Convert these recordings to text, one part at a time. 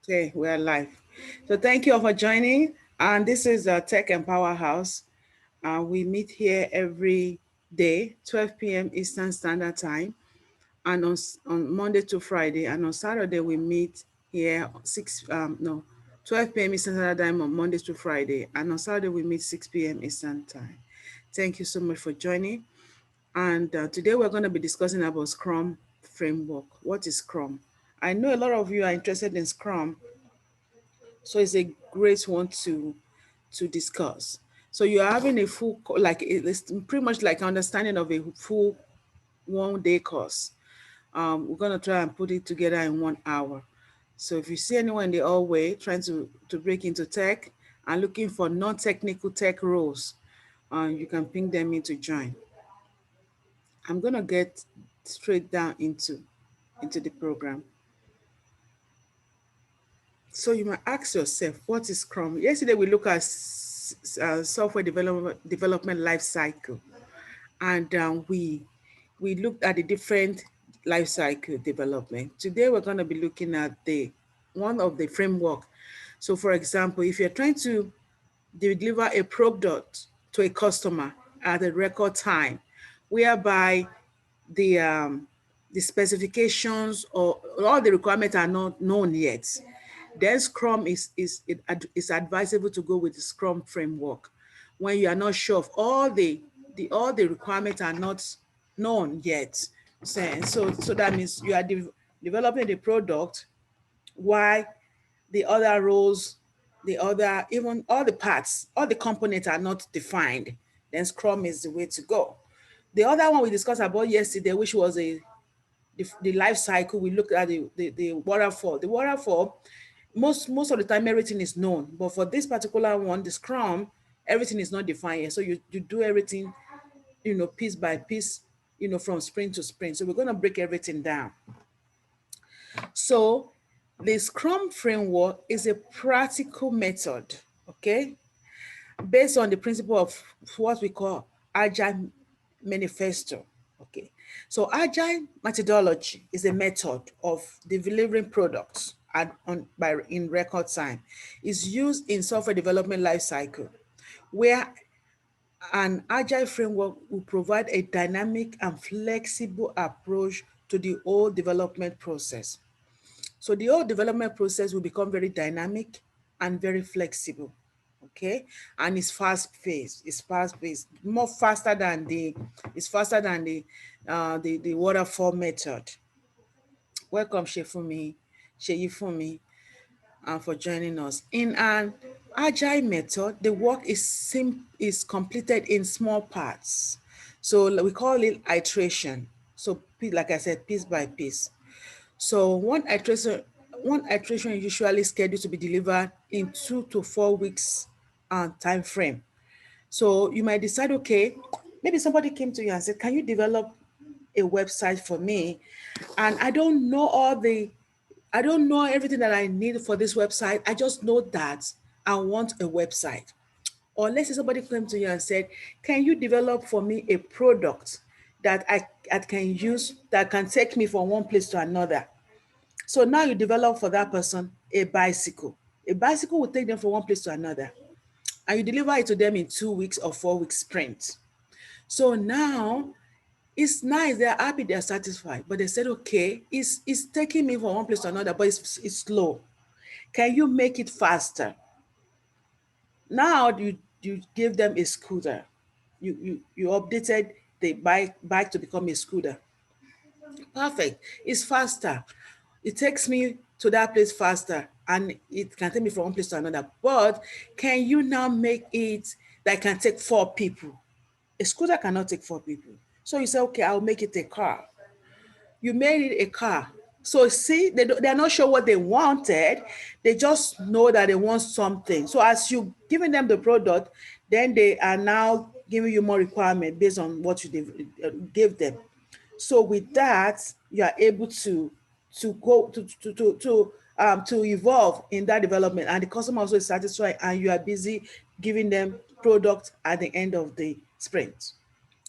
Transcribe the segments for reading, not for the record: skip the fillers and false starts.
Okay, we're live. So thank you all for joining. And this is Tech and Powerhouse. We meet here every day, 12 p.m. Eastern Standard Time, and on Monday to Friday. And on Saturday, we meet here 12 p.m. Eastern Standard Time on Monday to Friday. And on Saturday, we meet 6 p.m. Eastern Time. Thank you so much for joining. And today we're going to be discussing about Scrum framework. What is Scrum? I know a lot of you are interested in Scrum, so it's a great one to discuss. So you're having a full, like it's pretty much like understanding of a full 1 day course. We're gonna try and put it together in 1 hour. So if you see anyone in the hallway trying to break into tech and looking for non-technical tech roles, you can ping them in to join. I'm gonna get straight down into the program. So you might ask yourself, what is Scrum? Yesterday we looked at software development life cycle, and we looked at the different life cycle development. Today we're going to be looking at the one of the framework. So for example, if you're trying to deliver a product to a customer at a record time, whereby the specifications or all the requirements are not known yet, then Scrum is advisable to go with the Scrum framework. When you are not sure of all the requirements are not known yet. So that means you are developing the product while the other roles, even all the parts, all the components are not defined. Then Scrum is the way to go. The other one we discussed about yesterday, which was the life cycle, we looked at the waterfall. The waterfall, most of the time everything is known, but for this particular one, the Scrum, everything is not defined yet. So you do everything, piece by piece, from sprint to sprint. So we're going to break everything down. So the Scrum framework is a practical method, okay, based on the principle of what we call Agile Manifesto. Okay, so Agile methodology is a method of delivering products in record time. It's used in software development lifecycle, where an Agile framework will provide a dynamic and flexible approach to the whole development process. So the whole development process will become very dynamic and very flexible, okay? And it's fast-paced. It's fast-paced, it's faster than the waterfall method. Welcome, Shefumi, for joining us. In an Agile method, the work is completed in small parts. So we call it iteration. So like I said, piece by piece. So one iteration is usually scheduled to be delivered in 2 to 4 weeks time frame. So you might decide, okay, maybe somebody came to you and said, can you develop a website for me? And I don't know everything that I need for this website. I just know that I want a website. Or let's say somebody came to you and said, can you develop for me a product that I can use, that can take me from one place to another? So now you develop for that person a bicycle. A bicycle will take them from one place to another, and you deliver it to them in 2 weeks or 4 weeks sprint. So now it's nice, they're happy, they're satisfied, but they said, okay, it's taking me from one place to another, but it's slow. Can you make it faster? Now you give them a scooter. You updated the bike to become a scooter. Perfect. It's faster. It takes me to that place faster, and it can take me from one place to another. But can you now make it that can take 4 people? A scooter cannot take 4 people. So you say, okay, I'll make it a car. You made it a car. So see, they're not sure what they wanted. They just know that they want something. So as you giving them the product, then they are now giving you more requirement based on what you gave them. So with that, you are able to go to evolve in that development, and the customer also is satisfied, and you are busy giving them product at the end of the sprint.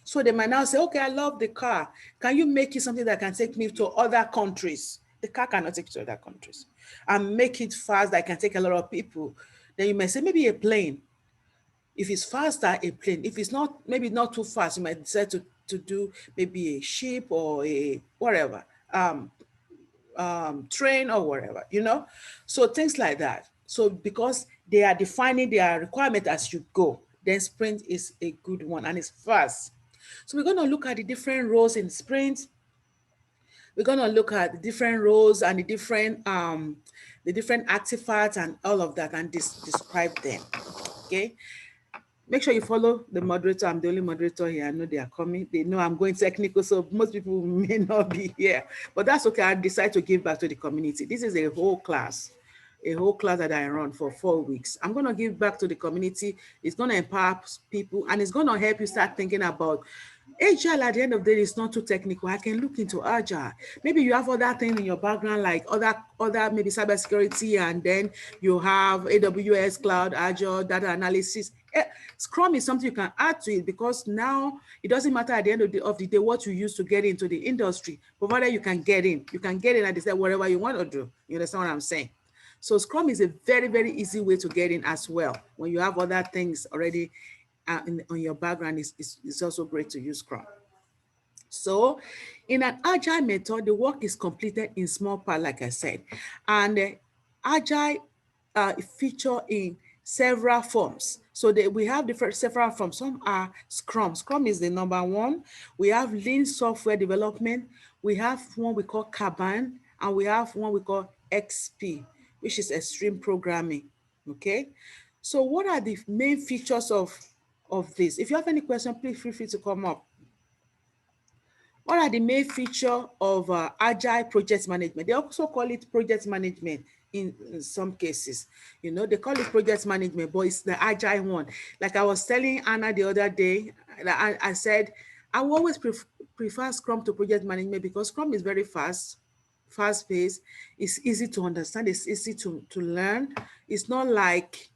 So they might now say, okay, I love the car. Can you make it something that can take me to other countries? The car cannot take you to other countries. And make it fast that can take a lot of people. Then you may say maybe a plane. If it's faster, a plane. If it's not, maybe not too fast, you might decide to do maybe a ship or a whatever, train or whatever, you know? So things like that. So because they are defining their requirement as you go, then sprint is a good one and it's fast. So we're going to look at the different roles in sprint. We're going to look at the different roles and the different artifacts and all of that and describe them. Okay. Make sure you follow the moderator. I'm the only moderator here. I know they are coming. They know I'm going technical, so most people may not be here. But that's okay. I decide to give back to the community. This is a whole class that I run for 4 weeks. I'm going to give back to the community. It's going to empower people and it's going to help you start thinking about Agile. At the end of the day, is not too technical. I can look into Agile. Maybe you have other things in your background, like other maybe cybersecurity, and then you have AWS Cloud, Agile, data analysis. Scrum is something you can add to it because now it doesn't matter at the end of the day what you use to get into the industry, provided you can get in. You can get in and decide whatever you want to do. You understand what I'm saying? So Scrum is a very, very easy way to get in as well. When you have other things already on your background, it's also great to use Scrum. So in an Agile method, the work is completed in small parts, like I said. And Agile feature in several forms. So we have several forms. Some are Scrum. Scrum is the number one. We have Lean software development. We have one we call Kanban, and we have one we call XP, which is extreme programming. Okay. So what are the main features of this? If you have any question, please feel free to come up. What are the main features of Agile Project Management? They also call it project management in some cases. You know, they call it project management, but it's the Agile one. Like I was telling Anna the other day, I said, I will always prefer Scrum to project management because Scrum is very fast-paced. It's easy to understand. It's easy to learn. It's not like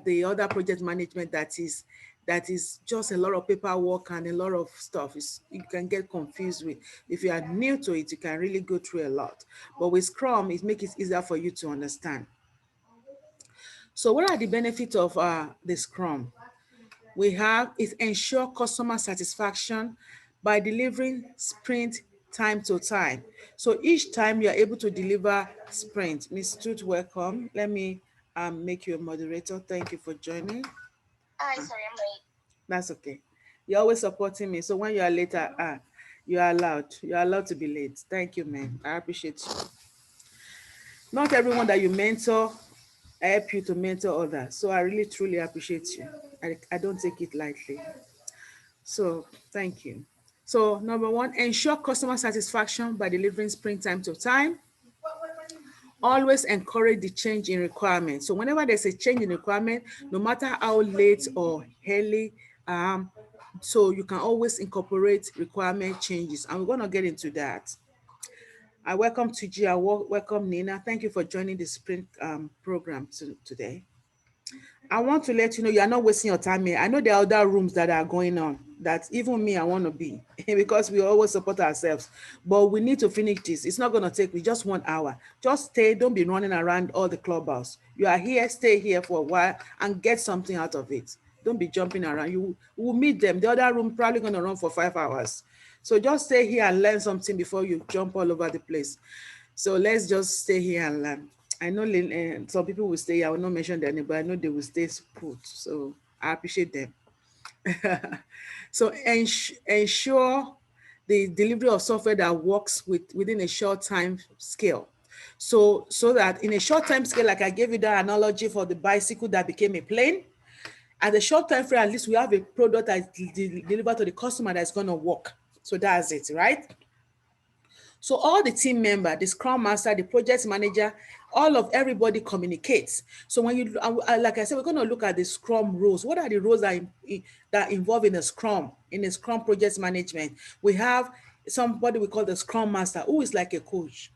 the other project management that is just a lot of paperwork and a lot of stuff. You can get confused with. If you are new to it, you can really go through a lot. But with Scrum, it makes it easier for you to understand. So what are the benefits of the Scrum? We have it ensure customer satisfaction by delivering sprint time to time. So each time you are able to deliver sprint. Ms. Tooth, welcome. Let me make you a moderator. Thank you for joining. Hi, sorry, I'm late. That's okay. You're always supporting me. So when you are later, you are allowed. You are allowed to be late. Thank you, man. I appreciate you. Not everyone that you mentor help you to mentor others. So I really truly appreciate you. I don't take it lightly. So thank you. So number one, ensure customer satisfaction by delivering sprint time to time. Always encourage the change in requirements. So whenever there's a change in requirement, no matter how late or early, so you can always incorporate requirement changes. And we're going to get into that. I welcome Tuji, welcome Nina. Thank you for joining the sprint program today. I want to let you know you are not wasting your time here. I know there are other rooms that are going on that even me, I want to be because we always support ourselves. But we need to finish this. It's not going to take me just 1 hour. Just stay. Don't be running around all the clubhouse. You are here, stay here for a while and get something out of it. Don't be jumping around. You will meet them. The other room probably going to run for 5 hours. So just stay here and learn something before you jump all over the place. So let's just stay here and learn. I know some people will stay. I will not mention their name, but I know they will stay put. So I appreciate them. So ensure the delivery of software that works within a short time scale. So that in a short time scale, like I gave you that analogy for the bicycle that became a plane, at the short time frame, at least we have a product that is delivered to the customer that's going to work. So that's it, right? So all the team member, the Scrum Master, the project manager, everybody communicates. So when you, like I said, we're going to look at the Scrum roles. What are the roles that involve in a Scrum project management? We have somebody we call the Scrum Master, who is like a coach.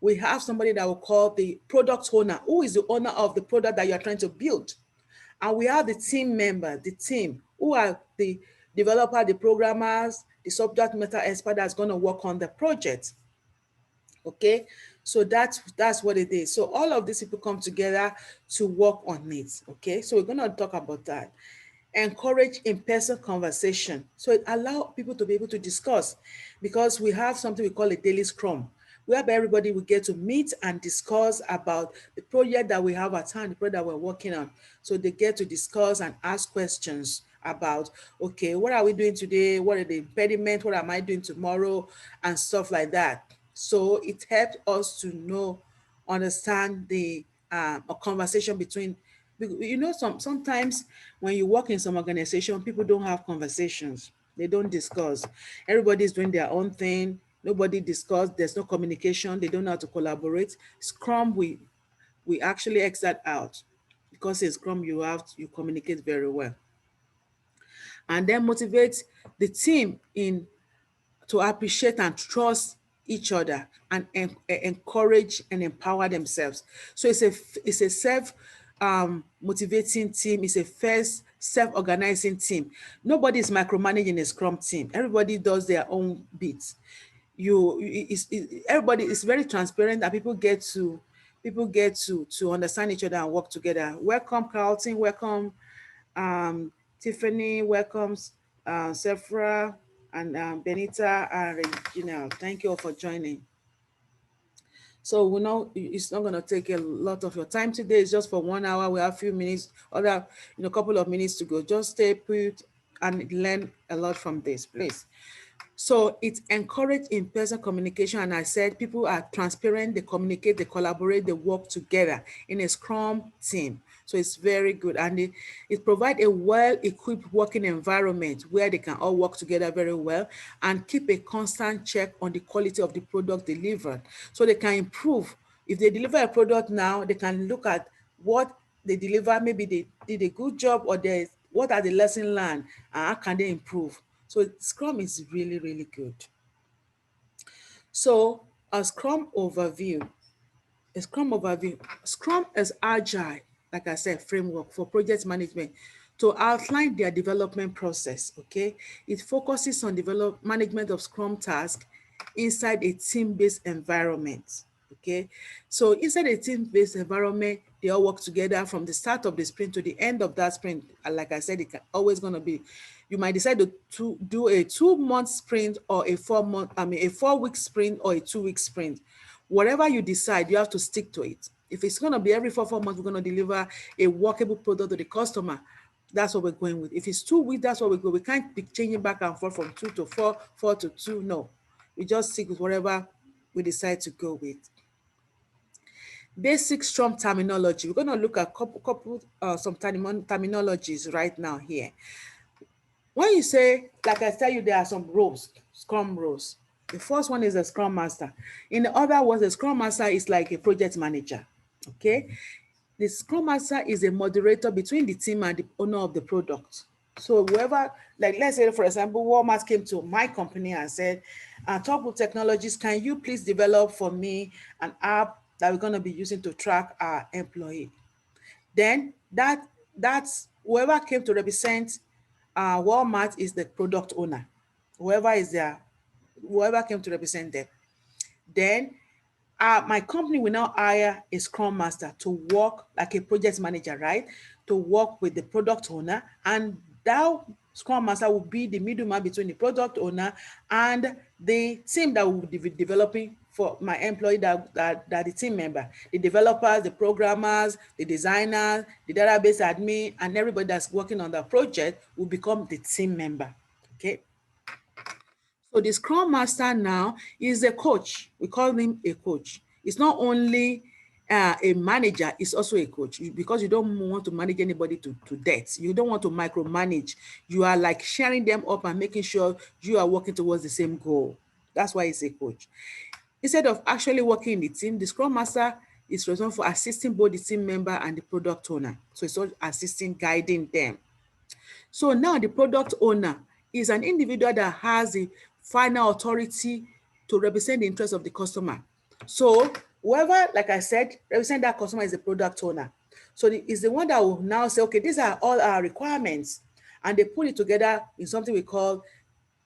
We have somebody that we call the product owner, who is the owner of the product that you are trying to build. And we have the team member, the team, who are the developer, the programmers, the subject matter expert that's going to work on the project. Okay, so that's what it is. So all of these people come together to work on it. Okay, so we're going to talk about that. Encourage in-person conversation, so it allow people to be able to discuss, because we have something we call a daily scrum, whereby everybody will get to meet and discuss about the project that we have at hand, the project that we're working on. So they get to discuss and ask questions about, okay, what are we doing today, what are the impediments, what am I doing tomorrow, and stuff like that. So it helps us to know, understand the a conversation between, sometimes when you work in some organization, people don't have conversations. They don't discuss. Everybody's doing their own thing. Nobody discuss. There's no communication. They don't know how to collaborate. Scrum, we actually X that out, because in Scrum you communicate very well, and then motivate the team in to appreciate and trust each other, and encourage and empower themselves. So it's a self motivating team. It's a first self-organizing team. Nobody is micromanaging a Scrum team. Everybody does their own bits. Everybody is very transparent, and people get to understand each other and work together. Welcome, Carlton. Welcome, um, Tiffany. Welcomes, Sephra, and Benita and Regina. Thank you all for joining. So we know it's not going to take a lot of your time today. It's just for 1 hour. We have a few minutes, other, couple of minutes to go. Just stay put and learn a lot from this, please. So it encouraged in-person communication. And I said people are transparent, they communicate, they collaborate, they work together in a Scrum team. So it's very good. And it provides a well-equipped working environment where they can all work together very well and keep a constant check on the quality of the product delivered. So they can improve. If they deliver a product now, they can look at what they deliver. Maybe they did a good job, or what are the lessons learned, and how can they improve. So Scrum is really, really good. So a Scrum overview. Scrum is agile, like I said, framework for project management to outline their development process. Okay, it focuses on management of Scrum tasks inside a team-based environment. Okay, so inside a team-based environment, they all work together from the start of the sprint to the end of that sprint. And like I said, it can always going to be, you might decide to do a 2 month sprint, or a 4 week sprint, or a 2 week sprint. Whatever you decide, you have to stick to it. If it's going to be every 4 months, we're going to deliver a workable product to the customer. That's what we're going with. If it's 2 weeks, that's what we go. We can't be changing back and forth from 2 to 4, 4 to 2. No, we just stick with whatever we decide to go with. Basic Scrum terminology. We're going to look at some terminologies right now here. When you say, like I tell you, there are some roles, Scrum roles. The first one is a Scrum Master. In the other words, the Scrum Master is like a project manager. Okay. The Scrum Master is a moderator between the team and the owner of the product. So whoever, like let's say for example, Walmart came to my company and said, Top of Technologies, can you please develop for me an app that we're going to be using to track our employee? Then that's whoever came to represent Walmart is the product owner. Whoever is there, whoever came to represent them. Then my company will now hire a Scrum Master to work like a project manager, right? To work with the product owner, and that Scrum Master will be the middleman between the product owner and the team that will be developing for my employee, that the team member, the developers, the programmers, the designers, the database admin, and everybody that's working on the project will become the team member. Okay. So the Scrum Master now is a coach. We call him a coach. It's not only a manager, it's also a coach, because you don't want to manage anybody to death. You don't want to micromanage. You are like sharing them up and making sure you are working towards the same goal. That's why he's a coach. Instead of actually working in the team, the Scrum Master is responsible for assisting both the team member and the product owner. So it's all assisting, guiding them. So now the product owner is an individual that has the final authority to represent the interest of the customer. So whoever, like I said, represent that customer is the product owner. So is the one that will now say, okay, these are all our requirements. And they put it together in something we call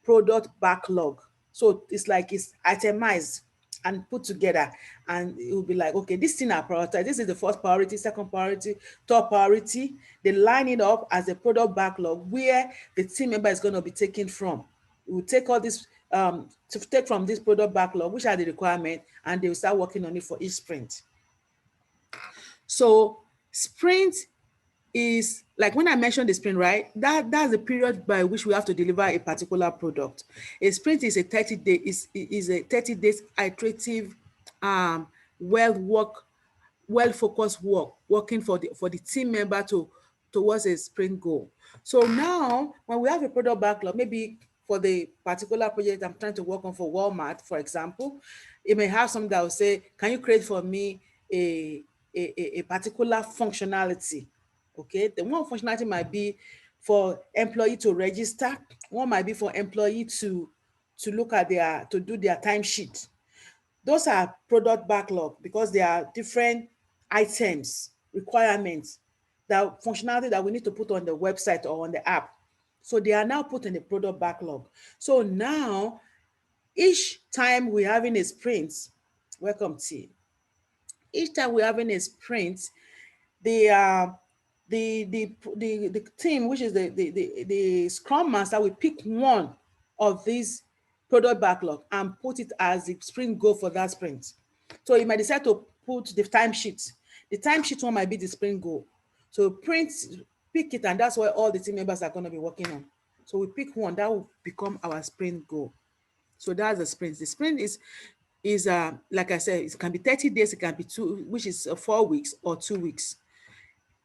product backlog. So it's like it's itemized. and put together, and it will be like, okay, this thing are prioritized. This is the first priority, second priority, third priority. They line it up as a product backlog where the team member is going to be taken from. We will take all this to take from this product backlog, which are the requirement, and they will start working on it for each sprint. So sprint is like when I mentioned the sprint, right? That's the period by which we have to deliver a particular product. A sprint is a 30-day is a 30 days iterative, um, well work, well focused work, working for the team member to towards a sprint goal. So now when we have a product backlog, maybe for the particular project I'm trying to work on for Walmart, for example, it may have something that will say, can you create for me a a particular functionality? Okay, the one functionality might be for employee to register, one might be for employee to look at their to do their timesheet. Those are product backlog because they are different items, requirements, that functionality that we need to put on the website or on the app. So they are now put in the product backlog. So now each time we're having a sprint, welcome team. Each time we're having a sprint, the the team, which is the Scrum Master, will pick one of these product backlog and put it as the sprint goal for that sprint. So you might decide to put the timesheet. The timesheet one might be the sprint goal. So print, pick it, and that's what all the team members are going to be working on. So we pick one that will become our sprint goal. So that's the sprint. The sprint is like I said, it can be 30 days, it can be two, which is 4 weeks or 2 weeks.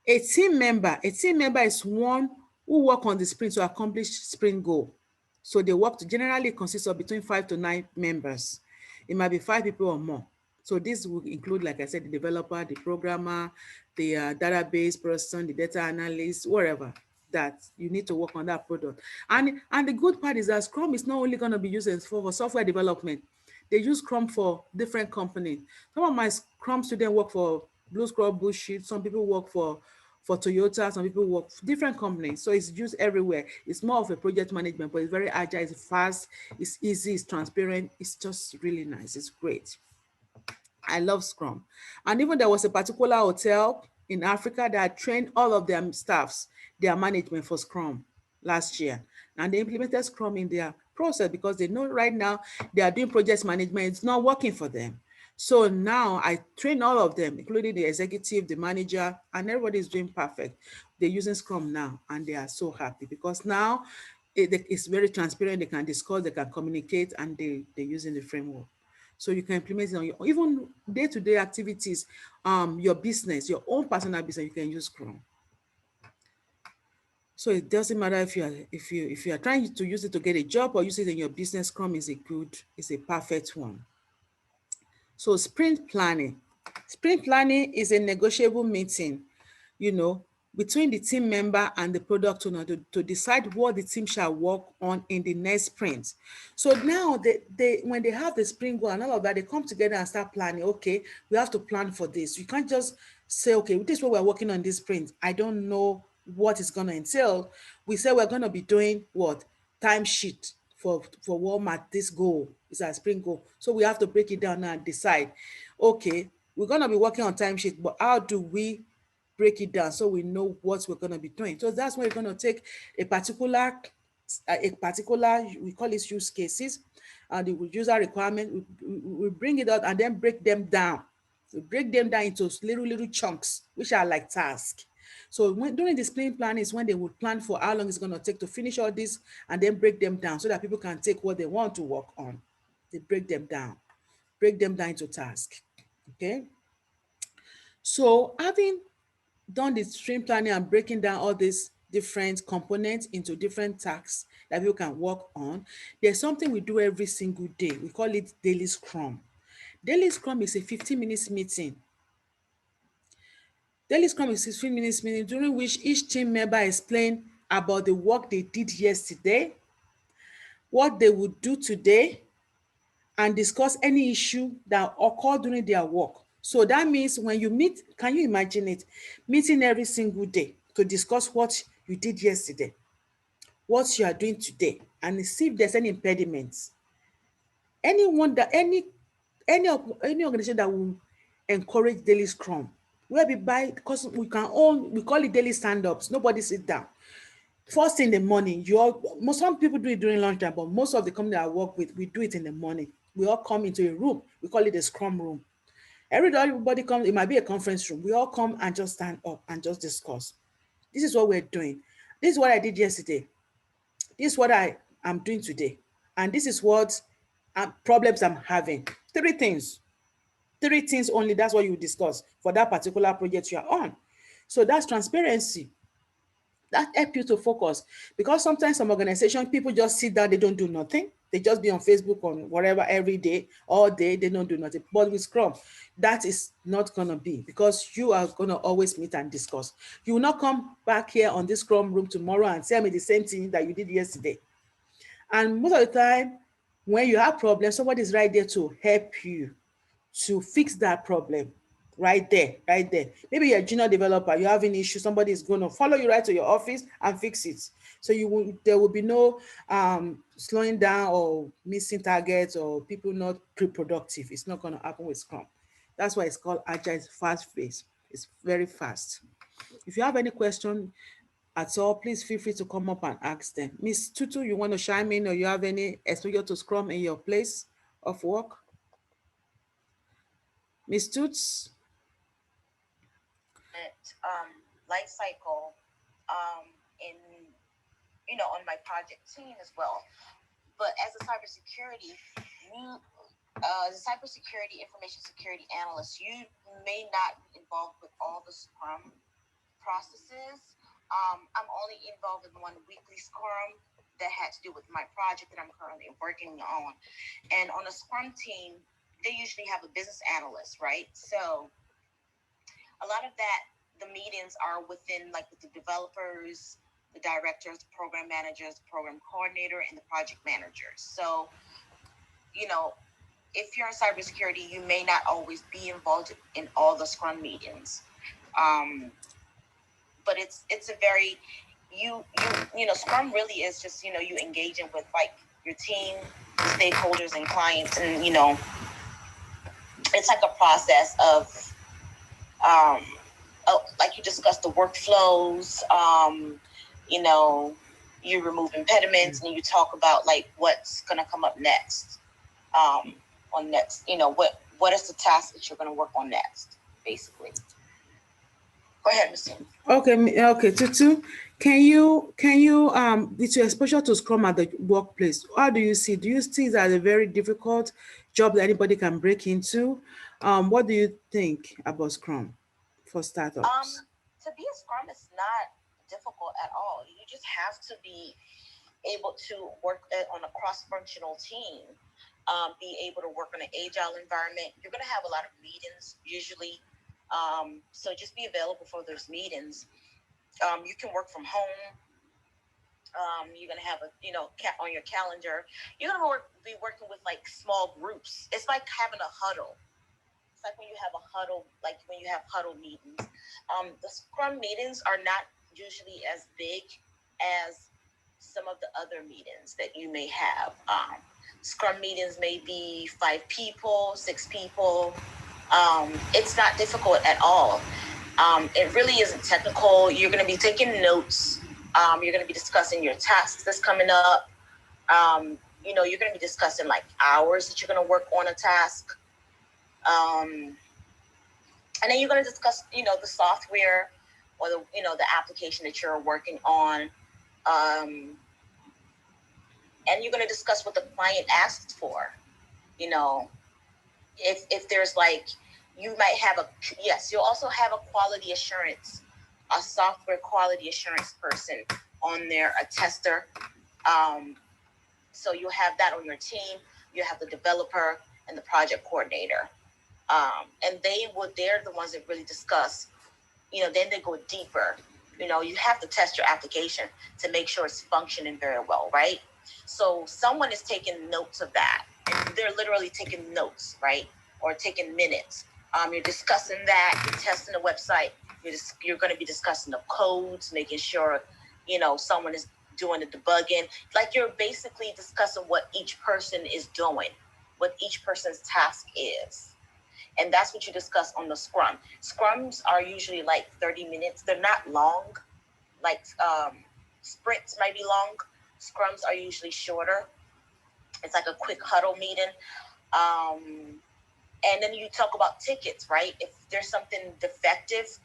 A team member is one who work on the sprint to accomplish sprint goal. So they work to generally consist of between 5 to 9 members. It might be 5 people or more. So this will include, like I said, the developer, the programmer, the database person, the data analyst, whatever that you need to work on that product. And the good part is that Scrum is not only going to be used for software development. They use Scrum for different companies. Some of my Scrum students work for Blue Scrub Bullshit. Some people work for Toyota. Some people work for different companies. So it's used everywhere. It's more of a project management, but it's very agile. It's fast. It's easy. It's transparent. It's just really nice. It's great. I love Scrum. And even there was a particular hotel in Africa that trained all of their staffs, their management for Scrum last year. And they implemented Scrum in their process because they know right now they are doing project management. It's not working for them. So now I train all of them, including the executive, the manager, and everybody is doing perfect. They're using Scrum now and they are so happy because now it's very transparent. They can discuss, they can communicate, and they're using the framework. So you can implement it on your even day-to-day activities, your business, your own personal business, you can use Scrum. So it doesn't matter if you are trying to use it to get a job or use it in your business, Scrum is a perfect one. So sprint planning. Sprint planning is a negotiable meeting, you know, between the team member and the product owner to decide what the team shall work on in the next sprint. So now they when they have the sprint goal and all of that, they come together and start planning. Okay, we have to plan for this. You can't just say, okay, this is what we're working on this sprint. I don't know what it's going to entail. We say we're going to be doing what? Timesheet for Walmart. This goal is our sprint goal. So we have to break it down now and decide, okay, we're going to be working on timesheet, but how do we break it down so we know what we're going to be doing? So that's why we're going to take a particular, we call it use cases, and the user requirement, we bring it out and then break them down. We break them down into little chunks, which are like tasks. So during the sprint plan is when they would plan for how long it's going to take to finish all this and then break them down so that people can take what they want to work on. They break them down into tasks. Okay. So having done the sprint planning and breaking down all these different components into different tasks that people can work on, there's something we do every single day. We call it daily Scrum. Daily Scrum is a 15 minutes meeting. Daily Scrum is a 15 minutes meeting during which each team member explain about the work they did yesterday, what they would do today, and discuss any issue that occurred during their work. So that means when you meet, can you imagine it? Meeting every single day to discuss what you did yesterday, what you are doing today, and see if there's any impediments. Anyone that any organization that will encourage daily scrum, where we buy, because we call it daily stand-ups. Nobody sit down. First thing in the morning, some people do it during lunchtime, but most of the company I work with, we do it in the morning. We all come into a room. We call it a Scrum Room. Everybody comes. It might be a conference room. We all come and just stand up and just discuss. This is what we're doing. This is what I did yesterday. This is what I am doing today. And this is what problems I'm having. Three things. Three things only. That's what you discuss for that particular project you are on. So that's transparency. That help you to focus, because sometimes some organization people just sit down, they don't do nothing, they just be on Facebook, on whatever, every day, all day, they don't do nothing. But with Scrum, that is not going to be, because you are going to always meet and discuss. You will not come back here on this Scrum room tomorrow and tell me the same thing that you did yesterday. And most of the time, when you have problems, somebody is right there to help you to fix that problem. Right there, right there. Maybe you're a junior developer, you have an issue, somebody is going to follow you right to your office and fix it. So there will be no slowing down or missing targets or people not pre-productive. It's not going to happen with Scrum. That's why it's called Agile. It's fast paced. It's very fast. If you have any question at all, please feel free to come up and ask them. Miss Tutu, you want to chime in, or you have any exposure to Scrum in your place of work? Miss Toots? Life cycle in on my project team as well. But as a cybersecurity, as a cybersecurity information security analyst, you may not be involved with all the Scrum processes. I'm only involved in one weekly Scrum that had to do with my project that I'm currently working on. And on a Scrum team, they usually have a business analyst, right? So a lot of that, the meetings are within, like, with the developers, the directors, the program managers, the program coordinator, and the project managers. So, if you're in cybersecurity, you may not always be involved in all the Scrum meetings. But it's a very Scrum really is just you engaging with, like, your team, stakeholders, and clients, and it's like a process of like you discussed the workflows. You remove impediments, and you talk about, like, what's gonna come up next. On next, what is the task that you're gonna work on next, basically. Go ahead, Mr. Okay, Tutu, with your exposure to Scrum at the workplace, how do you see? Do you see that a very difficult job that anybody can break into? What do you think about Scrum for startups? To be a Scrum is not difficult at all. You just have to be able to work on a cross-functional team, be able to work in an agile environment. You're going to have a lot of meetings usually, so just be available for those meetings. You can work from home. You're going to have on your calendar. You're going to be working with, like, small groups. It's like having a huddle. It's like when you have a huddle, like when you have huddle meetings. The Scrum meetings are not usually as big as some of the other meetings that you may have. Scrum meetings may be 5 people, 6 people. It's not difficult at all. It really isn't technical. You're going to be taking notes. You're going to be discussing your tasks that's coming up. You're going to be discussing, like, hours that you're going to work on a task. And then you're going to discuss, the software or the application that you're working on. And you're going to discuss what the client asks for. If there's, like, you might have you'll also have a quality assurance, a software quality assurance person on there, a tester. So you'll have that on your team. You have the developer and the project coordinator. And they're the ones that really discuss, then they go deeper. You have to test your application to make sure it's functioning very well, right? So someone is taking notes of that. And they're literally taking notes, right? Or taking minutes. You're discussing that, you're testing the website, you're going to be discussing the codes, making sure, someone is doing the debugging. Like, you're basically discussing what each person is doing. what each person's task is. And that's what you discuss on the Scrum. Scrums are usually like 30 minutes. They're not long. Like sprints might be long. Scrums are usually shorter. It's like a quick huddle meeting. And then you talk about tickets, right? If there's something defective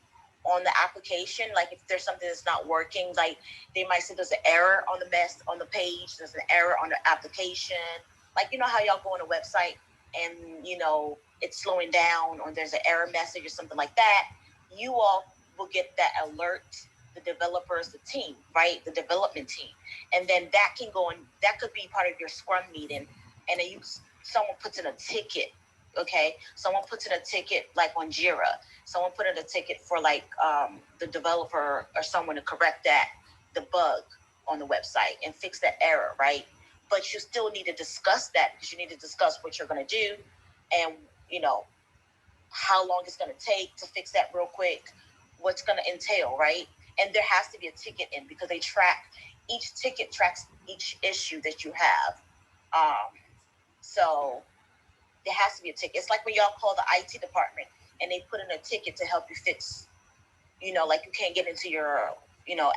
on the application, like if there's something that's not working, like they might say there's an error on the page, there's an error on the application. Like, you know how y'all go on a website and, you know, it's slowing down, or there's an error message or something like that. You all will get that alert, the developers, the team, right? The development team. And then that can go in, that could be part of your Scrum meeting. And then someone puts in a ticket. Okay, someone puts in a ticket like on Jira. Someone put in a ticket for like the developer or someone to correct the bug on the website and fix that error, right? But you still need to discuss that, because you need to discuss what you're going to do, and you know how long it's going to take to fix that real quick, what's going to entail, right? And there has to be a ticket in, because each ticket tracks each issue that you have. So there has to be a ticket. It's like when y'all call the IT department and they put in a ticket to help you fix, you know, like you can't get into your, you know,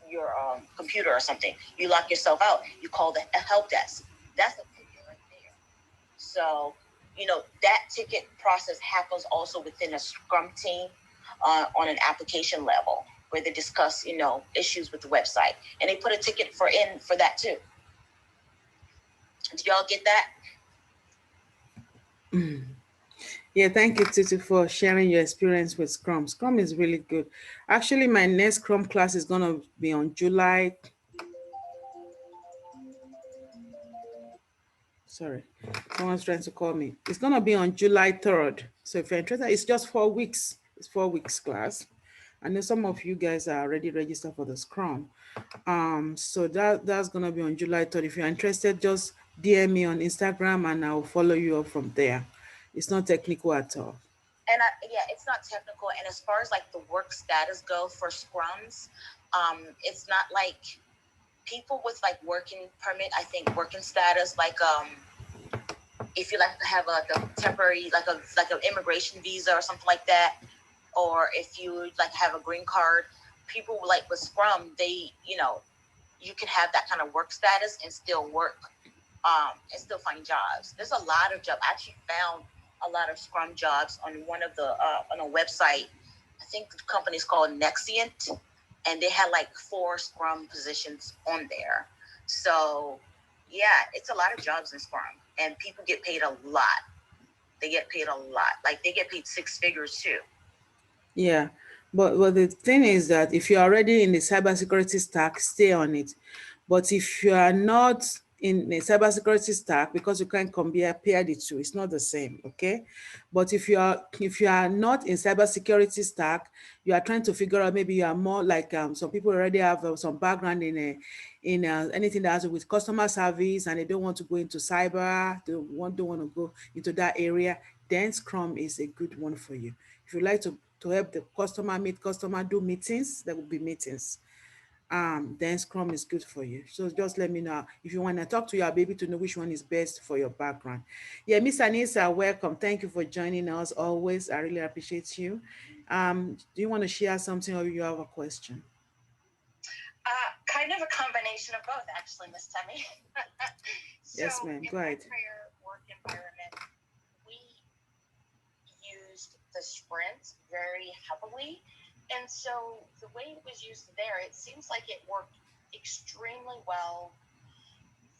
your computer or something. You lock yourself out. You call the help desk. That's a ticket right there. So, you know, that ticket process happens also within a Scrum team on an application level, where they discuss, you know, issues with the website, and they put a ticket for that too. Did y'all get that? Yeah, thank you, Tutu, for sharing your experience with Scrum. Scrum is really good. Actually, my next Scrum class is going to be on July. Sorry, someone's trying to call me. It's going to be on July 3rd. So if you're interested, it's just 4 weeks. It's 4 weeks class. I know some of you guys are already registered for the Scrum. So that's going to be on July 3rd. If you're interested, just DM me on Instagram and I'll follow you up from there. It's not technical at all. And it's not technical. And as far as like the work status go for Scrums, it's not like people with like working permit. I think working status, like if you like to have a temporary, like an immigration visa or something like that, or if you like have a green card, people like with Scrum, they, you know, you can have that kind of work status and still work, and still find jobs. There's a lot of jobs. I actually found a lot of Scrum jobs on one of the on a website. I think the company's called Nexient, and they had like 4 Scrum positions on there. So yeah, it's a lot of jobs in Scrum, and people get paid a lot. They get paid a lot. Like they get paid 6 figures too. Yeah, but the thing is that if you're already in the cybersecurity stack, stay on it. But if you are not in the cybersecurity stack, because you can't compare the two, it's not the same, okay? But if you are not in cybersecurity stack, you are trying to figure out, maybe you are more like some people already have some background in anything that has to do with customer service, and they don't want to go into cyber, they don't want to go into that area, then Scrum is a good one for you. If you like to help the customer meet customer, do meetings, there will be meetings. Then Scrum is good for you. So just let me know if you want to talk to your baby to know which one is best for your background. Yeah, Miss Anissa, welcome. Thank you for joining us always. I really appreciate you. Do you want to share something, or you have a question? Kind of a combination of both, actually, Miss Temi. So yes, ma'am. Go ahead. In my prior work environment, we used the sprint very heavily. And so the way it was used there, it seems like it worked extremely well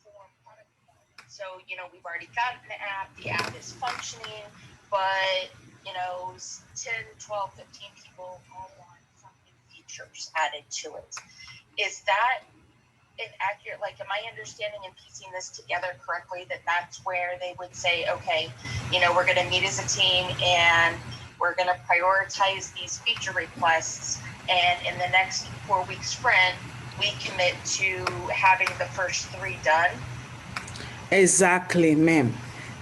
for product development. So, you know, we've already got an app, the app is functioning, but, you know, 10, 12, 15 people all want some new features added to it. Is that an accurate, like, am I understanding and piecing this together correctly, that that's where they would say, okay, you know, we're going to meet as a team and we're going to prioritize these feature requests, and in the next 4-week sprint, we commit to having the first 3 done? Exactly, ma'am.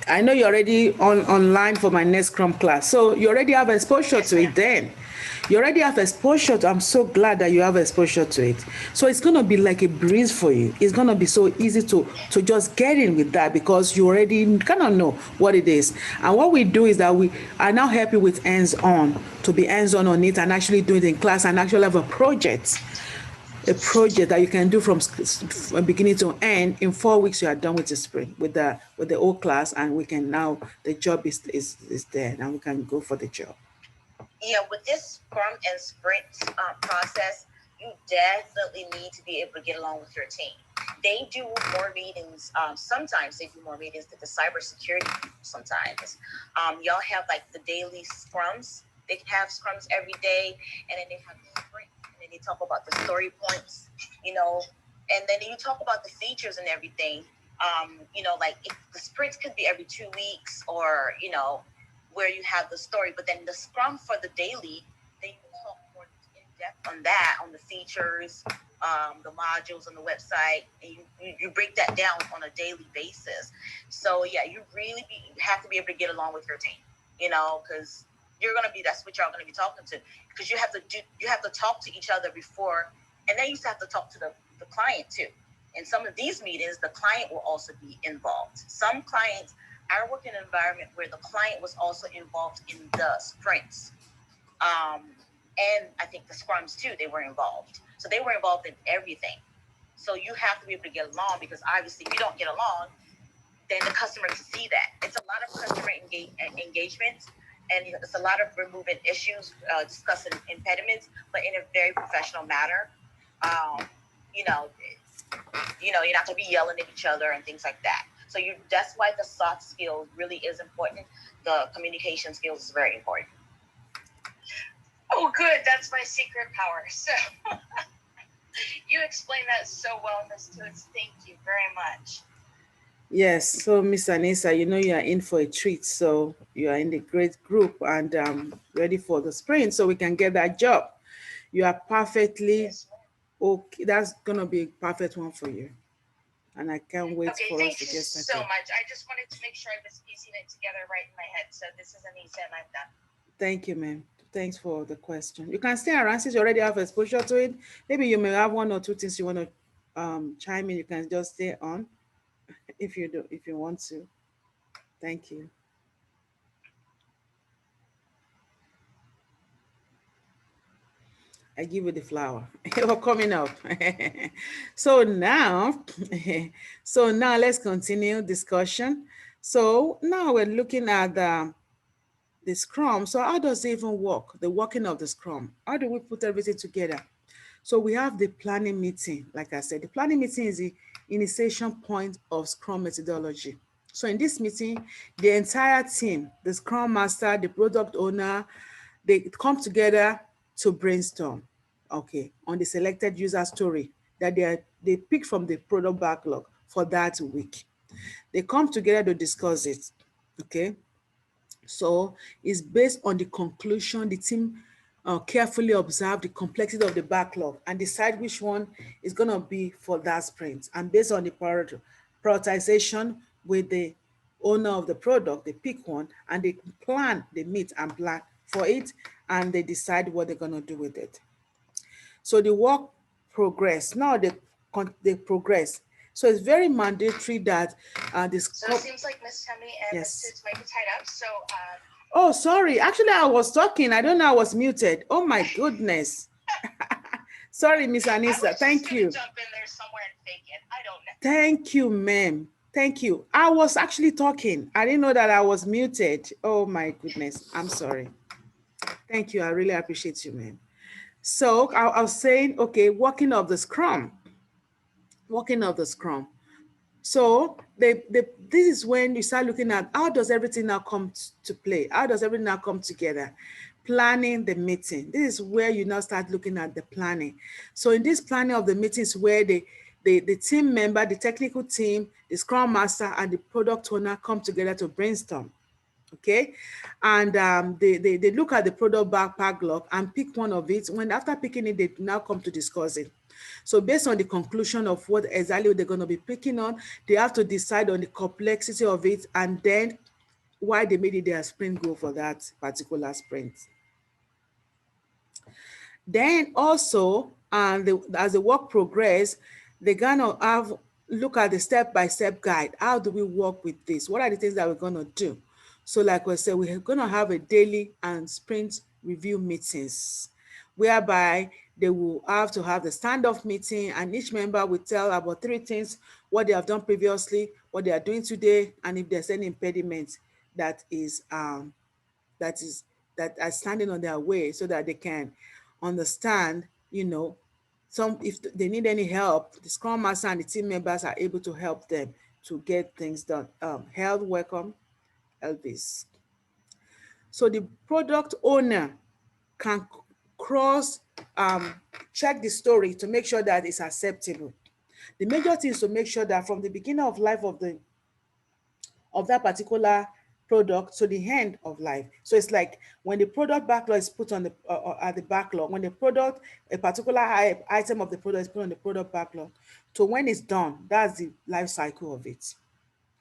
I know you're already online for my next Scrum class. So you already have exposure to it then. You already have exposure to, I'm so glad that you have exposure to it. So it's going to be like a breeze for you. It's going to be so easy to just get in with that because you already kind of know what it is. And what we do is that we are now helping with hands-on, to be hands-on on it and actually do it in class and actually have a project that you can do from beginning to end. In 4 weeks you are done with the sprint with the whole class, and we can now, the job is there and we can go for the job. Yeah, with this Scrum and Sprint process, you definitely need to be able to get along with your team. They do more meetings. Sometimes they do more meetings than the cybersecurity people. Sometimes, y'all have like the daily scrums. They have scrums every day, and then they have the sprint, and then they talk about the story points, and then you talk about the features and everything. Like if the sprints could be every 2 weeks, or where you have the story, but then the scrum for the daily, they talk more in depth on that, on the features, the modules on the website, and you break that down on a daily basis. So yeah, you really have to be able to get along with your team, because that's what y'all gonna be talking to, because you have to talk to each other before, and then you have to talk to the client too. In some of these meetings, the client will also be involved. Some clients, I work in an environment where the client was also involved in the sprints. And I think the scrums too, they were involved. So they were involved in everything. So you have to be able to get along, because obviously if you don't get along, then the customer can see that. It's a lot of customer engagement, and it's a lot of removing issues, discussing impediments, but in a very professional manner. You're not going to be yelling at each other and things like that. So that's why the soft skills really is important. The communication skills is very important. Oh, good. That's my secret power. So you explained that so well, Ms. Toots. Thank you very much. Yes, so Miss Anissa, you are in for a treat. So you are in the great group and ready for the sprint, so we can get that job. You are perfectly okay. That's gonna be a perfect one for you, and I can't wait for us to get started. Thank you so much. I just wanted to make sure I was piecing it together right in my head. So this is Anissa, and I'm done. Thank you, ma'am. Thanks for the question. You can stay around since you already have exposure to it. Maybe you may have one or two things you want to chime in. You can just stay on if you want to. Thank you. I give you the flower. You're coming up. so now, so now let's continue discussion. So now we're looking at the Scrum. So how does it even work? The working of the Scrum. How do we put everything together? So we have the planning meeting. Like I said, the planning meeting is the initiation point of Scrum methodology. So in this meeting, the entire team, the Scrum Master, the product owner, they come together to brainstorm, okay, on the selected user story that they pick from the product backlog for that week. They come together to discuss it, okay? So it's based on the conclusion. The team carefully observe the complexity of the backlog and decide which one is going to be for that sprint. And based on the prioritization with the owner of the product, they pick one and they meet and plan for it, and they decide what they're going to do with it. So the work progress. Now they progress. So it's very mandatory that this. So it seems like Miss Temi and Miss Toots might be tied up. So. Oh, sorry. Actually, I was talking. I don't know. I was muted. Oh my goodness. Sorry, Miss Anissa. Thank you. Jump in there somewhere and fake it. I don't know. Thank you, ma'am. Thank you. I was actually talking. I didn't know that I was muted. Oh my goodness. I'm sorry. Thank you. I really appreciate you, ma'am. So I was saying, okay, working of the Scrum. Working of the Scrum. So this is when you start looking at how does everything now come to play? How does everything now come together? Planning the meeting. This is where you now start looking at the planning. So in this planning of the meetings where the team member, the technical team, the Scrum Master, and the product owner come together to brainstorm. Okay, and they look at the product backlog and pick one of it. When after picking it, they now come to discuss it. So based on the conclusion of what exactly they're going to be picking on, they have to decide on the complexity of it and then why they made it their sprint goal for that particular sprint. Then also, as the work progress, they're gonna have look at the step-by-step guide. How do we work with this? What are the things that we're gonna do? So like I said, we're gonna have a daily and sprint review meetings, whereby they will have to have the standoff meeting and each member will tell about three things: what they have done previously, what they are doing today, and if there's any impediment that is that is that are standing on their way, so that they can understand, some if they need any help, the Scrum Master and the team members are able to help them to get things done. Health, welcome, Elvis. So the product owner can cross check the story to make sure that it's acceptable. The major thing is to make sure that from the beginning of life of that particular product to the end of life. So it's like when the product backlog is put on the at the backlog, when the product, a particular item of the product is put on the product backlog, to when it's done, that's the life cycle of it.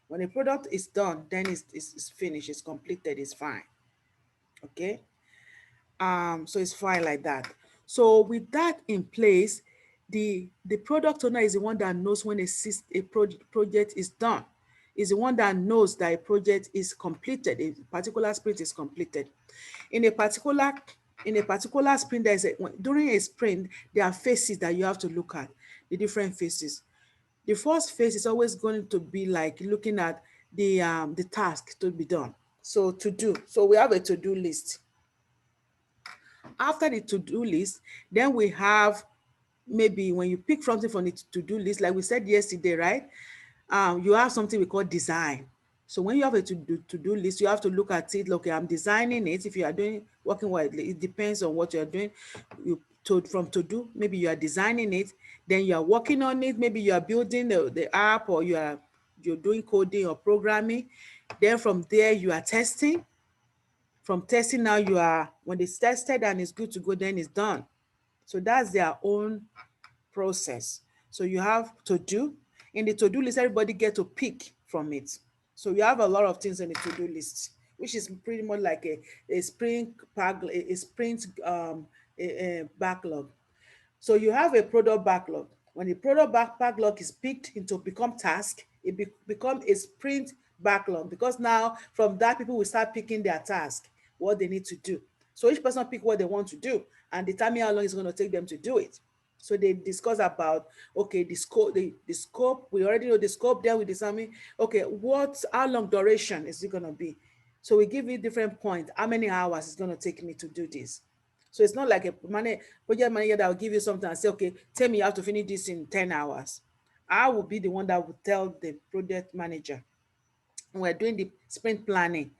When the product is done, then it's finished, it's completed, it's fine. Okay. So it's fine like that. So with that in place, the product owner is the one that knows when project is done. Is the one that knows that a project is completed, a particular sprint is completed. In a particular in a particular sprint, during a sprint, there are phases that you have to look at, the different phases. The first phase is always going to be like looking at the task to be done. So to do. So we have a to-do list. After the to-do list, then we have, maybe when you pick something from the to-do list, like we said yesterday, right? You have something we call design. So when you have a to-do list, you have to look at it. Okay, I'm designing it. If you are doing working with it depends on what you're doing. From to do, maybe you are designing it, then you are working on it. Maybe you are building the app, or you're doing coding or programming. Then from there you are testing. From testing, now you are, when it's tested and it's good to go, then it's done. So that's their own process. So you have to do. In the to-do list, everybody get to pick from it. So you have a lot of things in the to-do list, which is pretty much like a sprint backlog. So you have a product backlog. When the product backlog is picked into become task, it become a sprint backlog, because now from that people will start picking their task, what they need to do. So each person pick what they want to do and determine how long it's going to take them to do it. So they discuss about, okay, the scope, we already know the scope. Then we determine, okay, how long duration is it going to be? So we give you different points, how many hours it's going to take me to do this. So it's not like a project manager that will give you something and say, okay, tell me you have to finish this in 10 hours. I will be the one that will tell the project manager, when we're doing the sprint planning,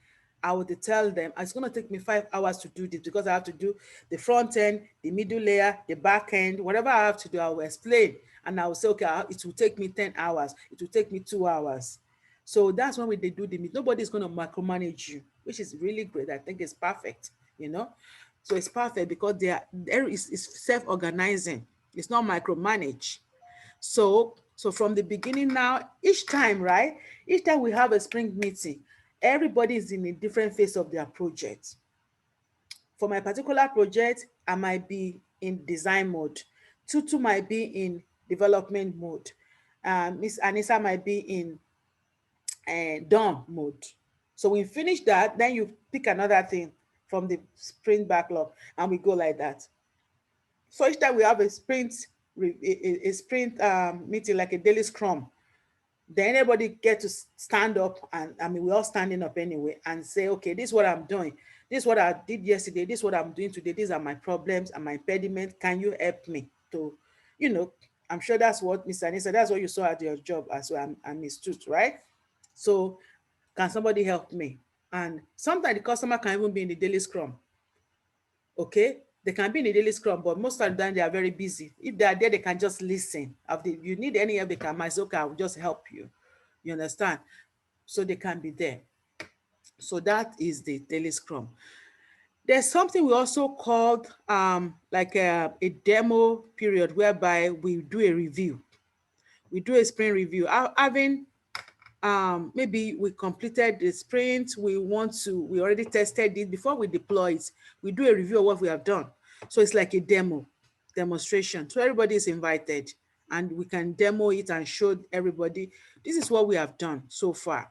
I would tell them it's going to take me 5 hours to do this, because I have to do the front end, the middle layer, the back end, whatever I have to do, I will explain. And I will say, okay, it will take me 10 hours. It will take me 2 hours. So that's when they do the meet. Nobody's going to micromanage you, which is really great. I think it's perfect, you know. So it's perfect because there is self-organizing. It's not micromanage. So from the beginning now, each time, right? Each time we have a sprint meeting, everybody is in a different phase of their project. For my particular project, I might be in design mode. Tutu might be in development mode. Miss Anissa might be in done mode. So we finish that, then you pick another thing from the sprint backlog, and we go like that. So each time we have a sprint meeting, like a daily scrum, then everybody get to stand up, and I mean, we're all standing up anyway, and say, okay, this is what I'm doing. This is what I did yesterday. This is what I'm doing today. These are my problems and my impediments. Can you help me to, you know, I'm sure that's what Mr. Anissa, that's what you saw at your job as well. I'm Miss Tooth, right? So can somebody help me? And sometimes the customer can even be in the daily scrum. Okay, they can be in a daily scrum, but most of the time they are very busy. If they are there, they can just listen. If you need any help, they can say, okay, I will just help you. You understand? So they can be there. So that is the daily scrum. There's something we also called like a demo period whereby we do a review. We do a sprint review. Having maybe we completed the sprint, we already tested it before we deploy it. We do a review of what we have done. So it's like a demonstration. So everybody is invited and we can demo it and show everybody, this is what we have done so far.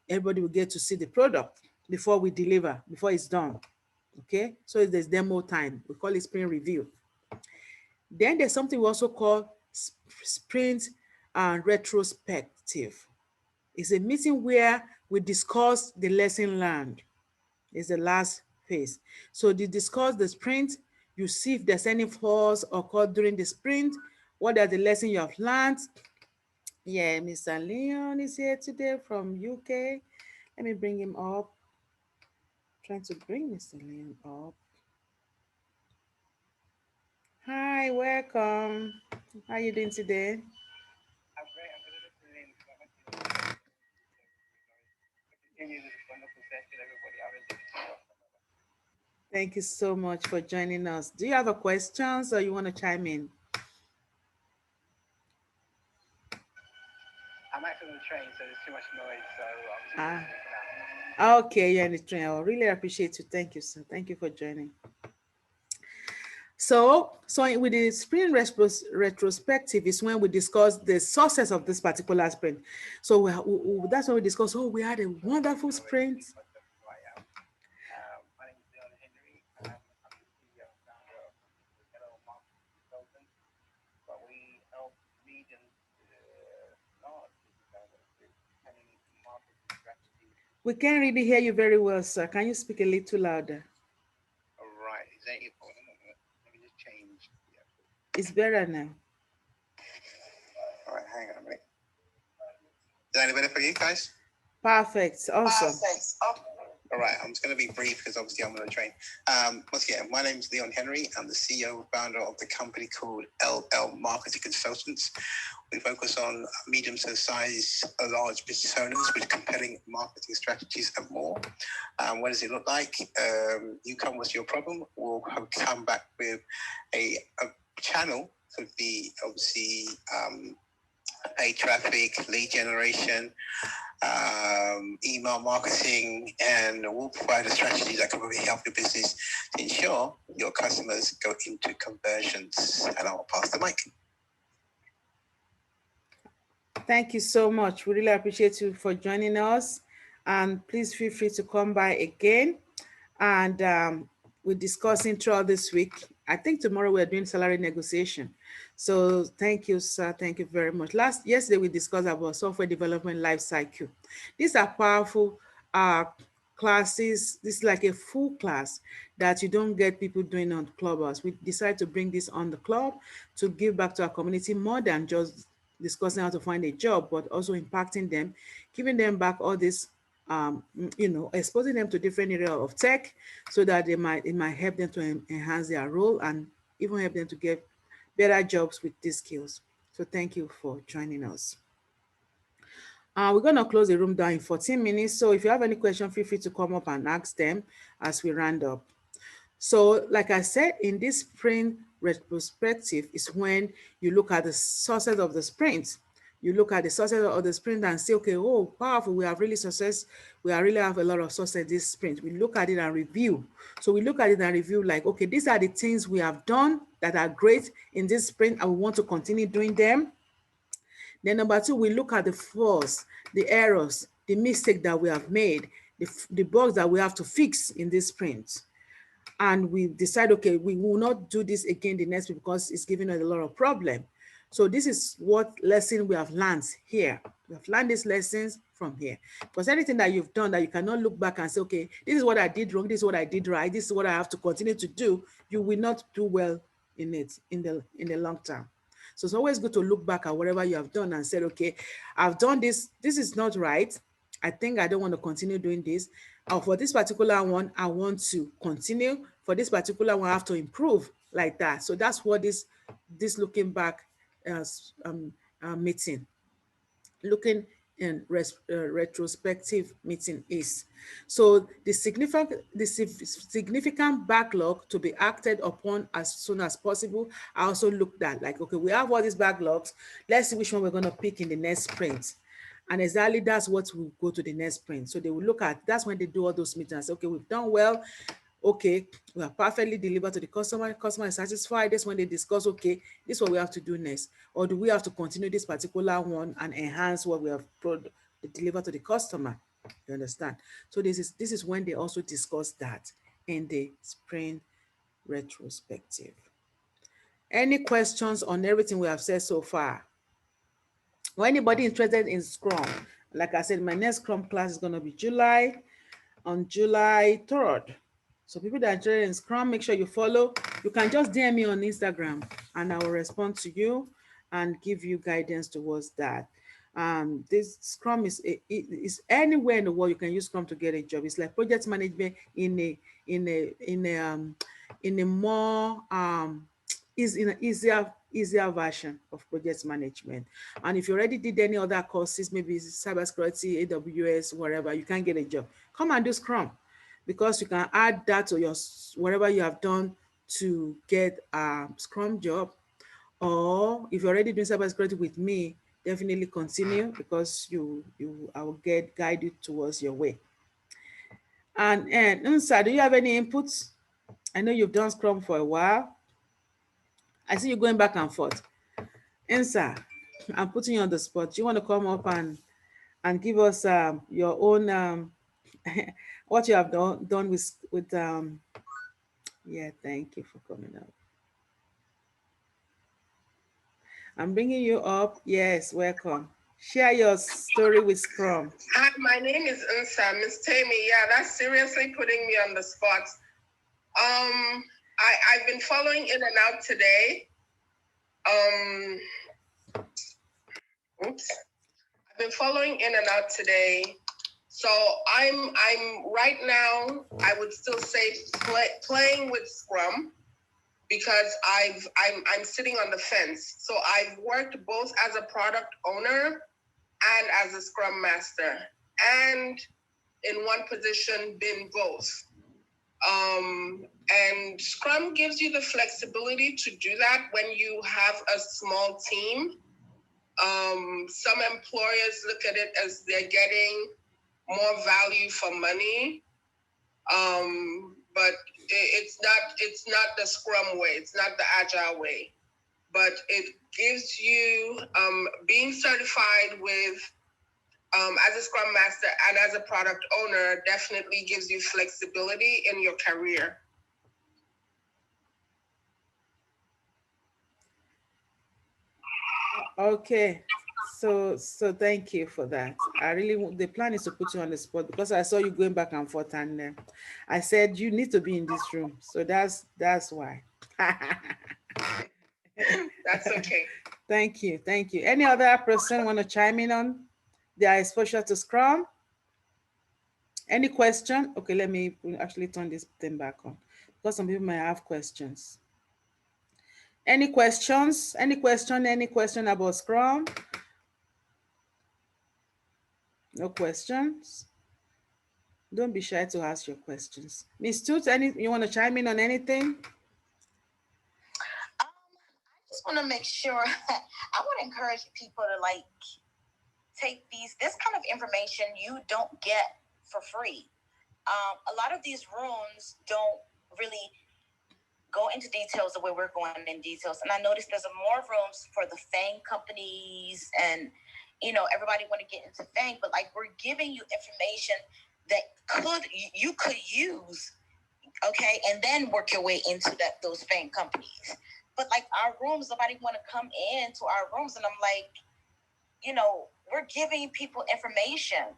Everybody will get to see the product before we deliver, before it's done. Okay, so there's demo time. We call it sprint review. Then there's something we also call sprint retrospective. It's a meeting where we discuss the lesson learned. It's the last phase. So you discuss the sprint, you see if there's any flaws occurred during the sprint, what are the lessons you have learned. Yeah, Mr. Leon is here today from UK. Let me bring him up. Trying to bring Mr. Leon up. Hi, welcome. How are you doing today? I'm great. I'm going to listen in because I want to continue this wonderful session, everybody. I really enjoy it. Thank you so much for joining us. Do you have a questions or you want to chime in? I'm actually on the train, so there's too much noise, so I'm just Ah, listening for now. okay, you're in the train. I really appreciate you. Thank you, sir. Thank you for joining. So with the sprint retrospective is when we discuss the success of this particular sprint. So that's when we discuss, oh, we had a wonderful sprint. My name is Leon Henry. I'm the CEO and founder of Agile Marketing Consultant, but we help mediums to large developers with planning marketing strategies. We can't really hear you very well, sir. Can you speak a little louder? All right, is that your phone? Let me just change. Yeah. It's better now. All right, hang on a minute. Is that any better for you guys? Perfect. Awesome. Perfect. Oh. All right, I'm just going to be brief because obviously I'm on a train. Once again, my name is Leon Henry. I'm the CEO and founder of the company called LL Marketing Consultants. We focus on medium to size, large business owners with compelling marketing strategies and more. What does it look like? You come with your problem. We'll come back with a channel for the obviously paid traffic, lead generation, email marketing, and we'll provide a strategy that can really help your business to ensure your customers go into conversions. And I'll pass the mic. Thank you so much. We really appreciate you for joining us. And please feel free to come by again. And we're discussing throughout this week. I think tomorrow we're doing salary negotiation. So thank you, sir. Thank you very much. Yesterday we discussed about software development life cycle. These are powerful classes. This is like a full class that you don't get people doing on Clubhouse. We decided to bring this on the club to give back to our community more than just discussing how to find a job, but also impacting them, giving them back all this exposing them to different areas of tech so that it might help them to enhance their role and even help them to get better jobs with these skills. So thank you for joining us. We're going to close the room down in 14 minutes. So if you have any question, feel free to come up and ask them as we round up. So like I said, in this sprint retrospective is when you look at the success of the sprint. You look at the success of the sprint and say, okay, oh, powerful, we have really success. We really have a lot of success this sprint. We look at it and review. So we look at it and review like, okay, these are the things we have done that are great in this sprint and we want to continue doing them. Then number two, we look at the flaws, the errors, the mistake that we have made, the bugs that we have to fix in this sprint. And we decide, okay, we will not do this again the next week because it's giving us a lot of problem. So this is what lesson we have learned here. We have learned these lessons from here. Because anything that you've done that you cannot look back and say, okay, this is what I did wrong, this is what I did right, this is what I have to continue to do, you will not do well in it in the long term. So it's always good to look back at whatever you have done and said, okay, I've done this, this is not right. I think I don't want to continue doing this. For this particular one, I want to continue. For this particular one, I have to improve like that. So that's what this looking back meeting, looking retrospective meeting is. So the significant backlog to be acted upon as soon as possible. I also looked at, like, okay, we have all these backlogs. Let's see which one we're going to pick in the next sprint. And exactly that's what will go to the next sprint. So they will look at, that's when they do all those meetings. Okay, we've done well. Okay, we have perfectly delivered to the customer. Customer is satisfied. That's when they discuss, okay, this is what we have to do next. Or do we have to continue this particular one and enhance what we have delivered to the customer? You understand? So this is when they also discuss that in the sprint retrospective. Any questions on everything we have said so far? Or anybody interested in Scrum? Like I said, my next Scrum class is going to be on July 3rd. So people that are interested in Scrum, make sure you follow. You can just DM me on Instagram and I will respond to you and give you guidance towards that. This Scrum is anywhere in the world you can use Scrum to get a job. It's like project management in a more is in an easier version of project management. And if you already did any other courses, maybe cybersecurity, AWS, whatever, you can't get a job. Come and do Scrum, because you can add that to your whatever you have done to get a Scrum job. Or if you're already doing cybersecurity with me, definitely continue, because I will guide you towards your way. And Unsa, do you have any inputs? I know you've done Scrum for a while. I see you going back and forth. Insa, I'm putting you on the spot. Do you want to come up and give us your own what you have done with yeah, thank you for coming up. I'm bringing you up. Yes, welcome. Share your story with Scrum. Hi, my name is Unsa. Miss Tammy, yeah, that's seriously putting me on the spot. I've been following in and out today. I've been following in and out today. So I'm right now, I would still say playing with Scrum, because I'm sitting on the fence. So I've worked both as a product owner and as a Scrum Master, and in one position been both. And Scrum gives you the flexibility to do that when you have a small team. Some employers look at it as they're getting more value for money. But it's not the Scrum way. It's not the Agile way. But it gives you, being certified with, as a Scrum Master and as a product owner, definitely gives you flexibility in your career. Okay. So thank you for that. The plan is to put you on the spot, because I saw you going back and forth, and I said you need to be in this room. So that's why. That's okay. Thank you. Any other person want to chime in on their exposure to Scrum? Any question? Okay, let me actually turn this thing back on, because some people might have questions. Any questions? Any question about Scrum? No questions? Don't be shy to ask your questions. Miss Toots, you want to chime in on anything? I just want to make sure, I want to encourage people to take this kind of information you don't get for free. A lot of these rooms don't really go into details the way we're going in details. And I noticed there's more rooms for the FANG companies, and everybody want to get into FANG, but we're giving you information that you could use, okay, and then work your way into those FANG companies. But our rooms, nobody want to come into our rooms, and I'm like, we're giving people information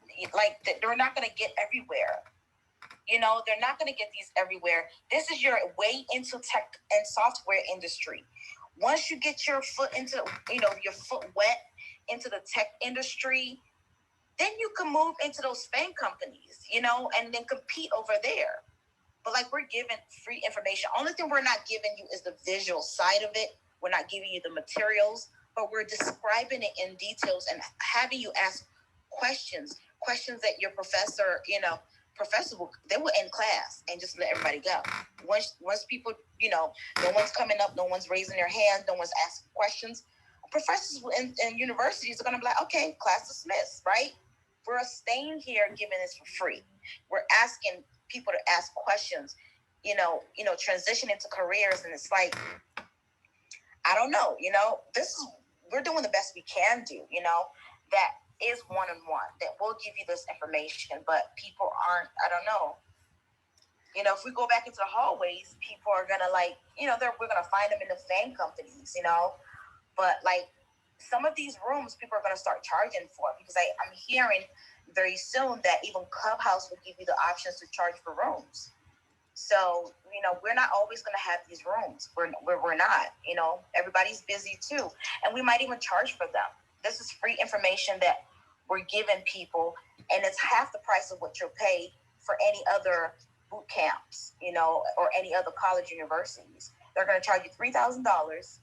that they're not going to get everywhere. They're not going to get these everywhere. This is your way into tech and software industry. Once you get your foot into, your foot wet into the tech industry, then you can move into those FANG companies, and then compete over there. But we're giving free information. Only thing we're not giving you is the visual side of it. We're not giving you the materials, but we're describing it in details and having you ask questions that your professor, they will end class and just let everybody go. Once people, no one's coming up, no one's raising their hand, no one's asking questions. Professors in universities are going to be like, okay, class dismissed, right? We're staying here giving this for free. We're asking people to ask questions, transition into careers. And it's like, I don't know, we're doing the best we can do, that is one-on-one, that will give you this information, but people aren't, I don't know. If we go back into the hallways, people are going to we're going to find them in the FANG companies, but some of these rooms people are going to start charging for, because I'm hearing very soon that even Clubhouse will give you the options to charge for rooms. So, we're not always going to have these rooms. We're not, everybody's busy too. And we might even charge for them. This is free information that we're giving people, and it's half the price of what you'll pay for any other boot camps, or any other college universities. They're going to charge you $3,000,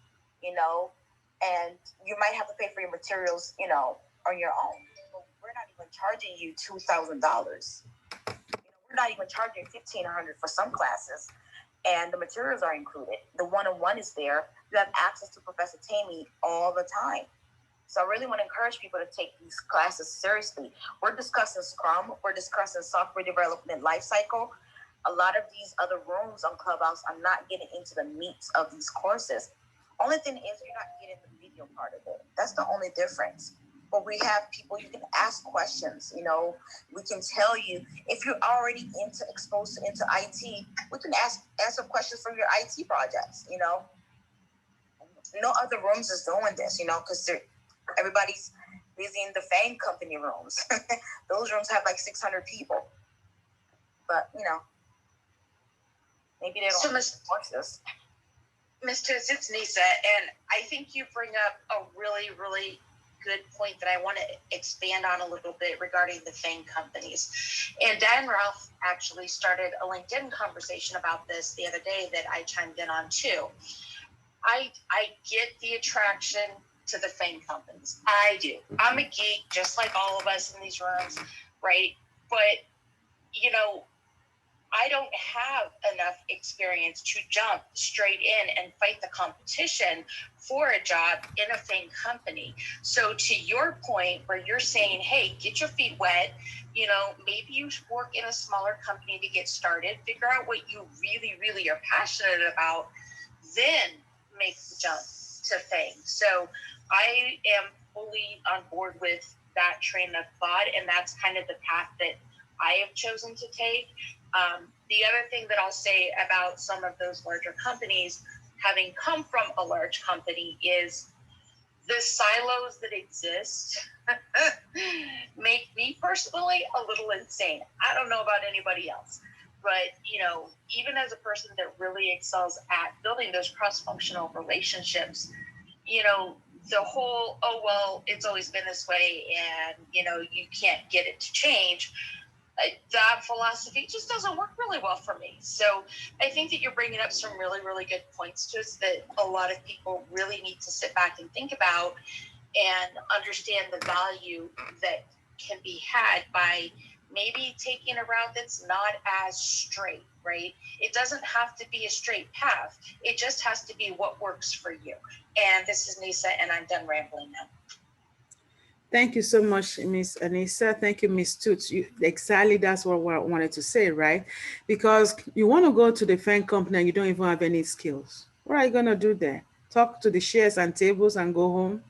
and you might have to pay for your materials, on your own. But we're not even charging you $2,000. We're not even charging $1,500 for some classes, and the materials are included. The one-on-one is there. You have access to Professor Tammy all the time. So I really want to encourage people to take these classes seriously. We're discussing Scrum. We're discussing software development lifecycle. A lot of these other rooms on Clubhouse are not getting into the meat of these courses. Only thing is you're not getting the video part of it. That's the only difference. But we have people you can ask questions. We can tell you if you're already exposed into IT. We can answer questions from your IT projects. No other rooms is doing this. Because everybody's busy in the FANG company rooms. Those rooms have 600 people. But maybe they don't watch this. Ms. Tiz, it's Nisa, and I think you bring up a really, really good point that I want to expand on a little bit regarding the FANG companies. And Dan Ralph actually started a LinkedIn conversation about this the other day that I chimed in on too. I get the attraction to the FANG companies. I do. I'm a geek, just like all of us in these rooms, right? But, I don't have enough experience to jump straight in and fight the competition for a job in a FANG company. So to your point where you're saying, hey, get your feet wet, maybe you should work in a smaller company to get started, figure out what you really, really are passionate about, then make the jump to FANG. So I am fully on board with that train of thought, and that's kind of the path that I have chosen to take. The other thing that I'll say about some of those larger companies, having come from a large company, is the silos that exist make me personally a little insane. I don't know about anybody else, but even as a person that really excels at building those cross-functional relationships, the whole, oh, well, it's always been this way and, you can't get it to change. That philosophy just doesn't work really well for me. So I think that you're bringing up some really, really good points to us that a lot of people really need to sit back and think about and understand the value that can be had by maybe taking a route that's not as straight, right? It doesn't have to be a straight path. It just has to be what works for you. And this is Nisa, and I'm done rambling now. Thank you so much, Miss Anissa. Thank you, Miss Toots. Exactly, that's what I wanted to say, right? Because you want to go to the FANG company and you don't even have any skills. What are you going to do there? Talk to the chairs and tables and go home?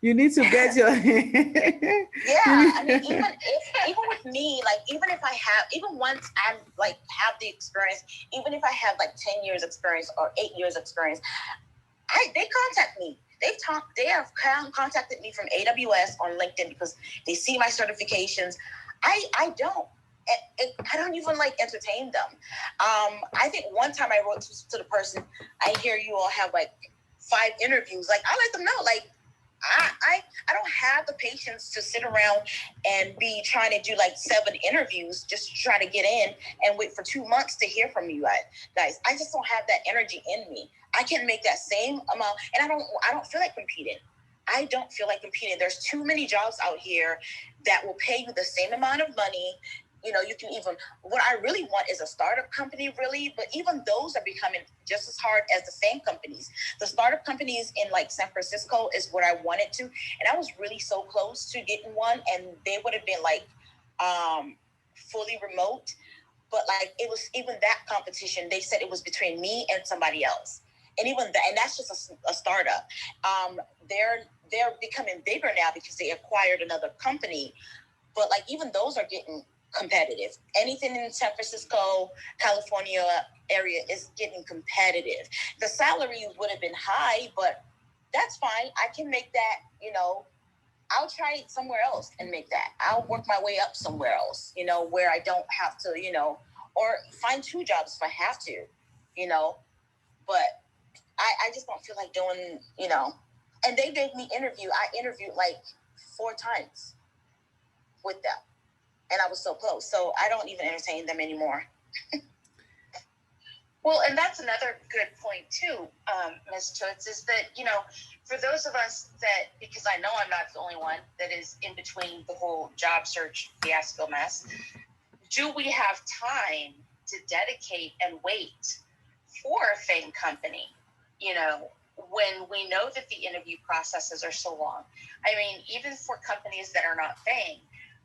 You need to get your... Yeah, I mean, even with me, even if I have, even once I have the experience, even if I have 10 years experience or 8 years experience, they contact me. They have contacted me from AWS on LinkedIn because they see my certifications. I don't even entertain them. I think one time I wrote to the person, I hear you all have 5 interviews. I let them know, I don't have the patience to sit around and be trying to do 7 interviews just to try to get in and wait for 2 months to hear from you guys. I just don't have that energy in me. I can make that same amount, and I don't feel like competing. I don't feel like competing. There's too many jobs out here that will pay you the same amount of money. You know, you can even, what I really want is a startup company, really, but even those are becoming just as hard as the same companies. The startup companies in like San Francisco is what I wanted to, and I was really so close to getting one, and they would have been like fully remote, but like it was even that competition, they said it was between me and somebody else. And even that, and that's just a startup. They're becoming bigger now because they acquired another company, but like even those are getting competitive. Anything in San Francisco, California area is getting competitive. The salaries would have been high, but that's fine. I can make that, you know, I'll try it somewhere else and make that. I'll work my way up somewhere else, you know, where I don't have to, you know, or find two jobs if I have to, you know, but I just don't feel like doing, you know, and they gave me I interviewed like 4 times with them, and I was so close. So I don't even entertain them anymore. Well, and that's another good point too, Ms. Toots, is that, you know, for those of us that, because I know I'm not the only one that is in between the whole job search fiasco mess, do we have time to dedicate and wait for a FANG company, you know, when we know that the interview processes are so long? I mean, even for companies that are not FANG,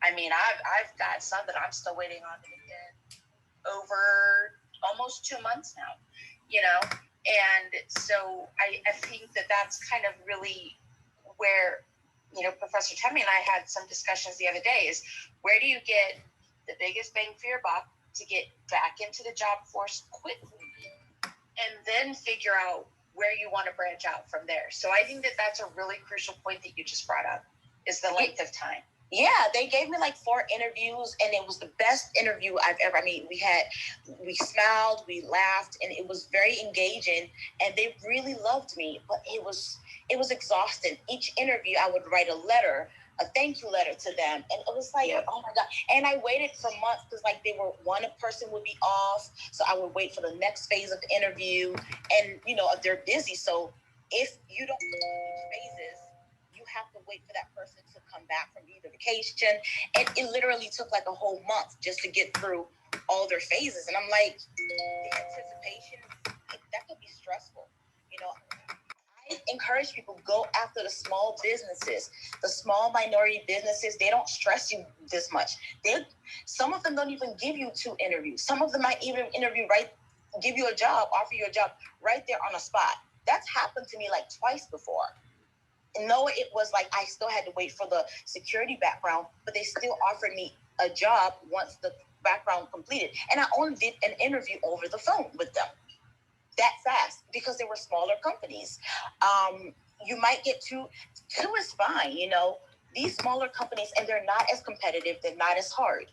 I mean, I've got some that I'm still waiting on to get over almost 2 months now, you know? And so I think that that's kind of really where, you know, Professor Temmie and I had some discussions the other day is, where do you get the biggest bang for your buck to get back into the job force quickly, and then figure out where you want to branch out from there. So I think that that's a really crucial point that you just brought up, is the length of time. Yeah, they gave me like 4 interviews, and it was the best interview I've ever. I mean, we smiled, we laughed, and it was very engaging. And they really loved me, but it was exhausting. Each interview, I would write a letter, a thank you letter to them, and it was like, oh my god. And I waited for months because like one person would be off, so I would wait for the next phase of the interview, and you know they're busy, so if you don't finish phases, you have to wait for that person to come back from either vacation. And it literally took like a whole month just to get through all their phases. And I'm like, the anticipation, that could be stressful. You know, I encourage people, go after the small businesses, the small minority businesses. They don't stress you this much. Some of them don't even give you 2 interviews. Some of them might even give you a job, offer you a job right there on the spot. That's happened to me like twice before. No, it was like I still had to wait for the security background, but they still offered me a job once the background completed. And I only did an interview over the phone with them that fast because they were smaller companies. You might get 2 is fine, you know, these smaller companies, and they're not as competitive, they're not as hard.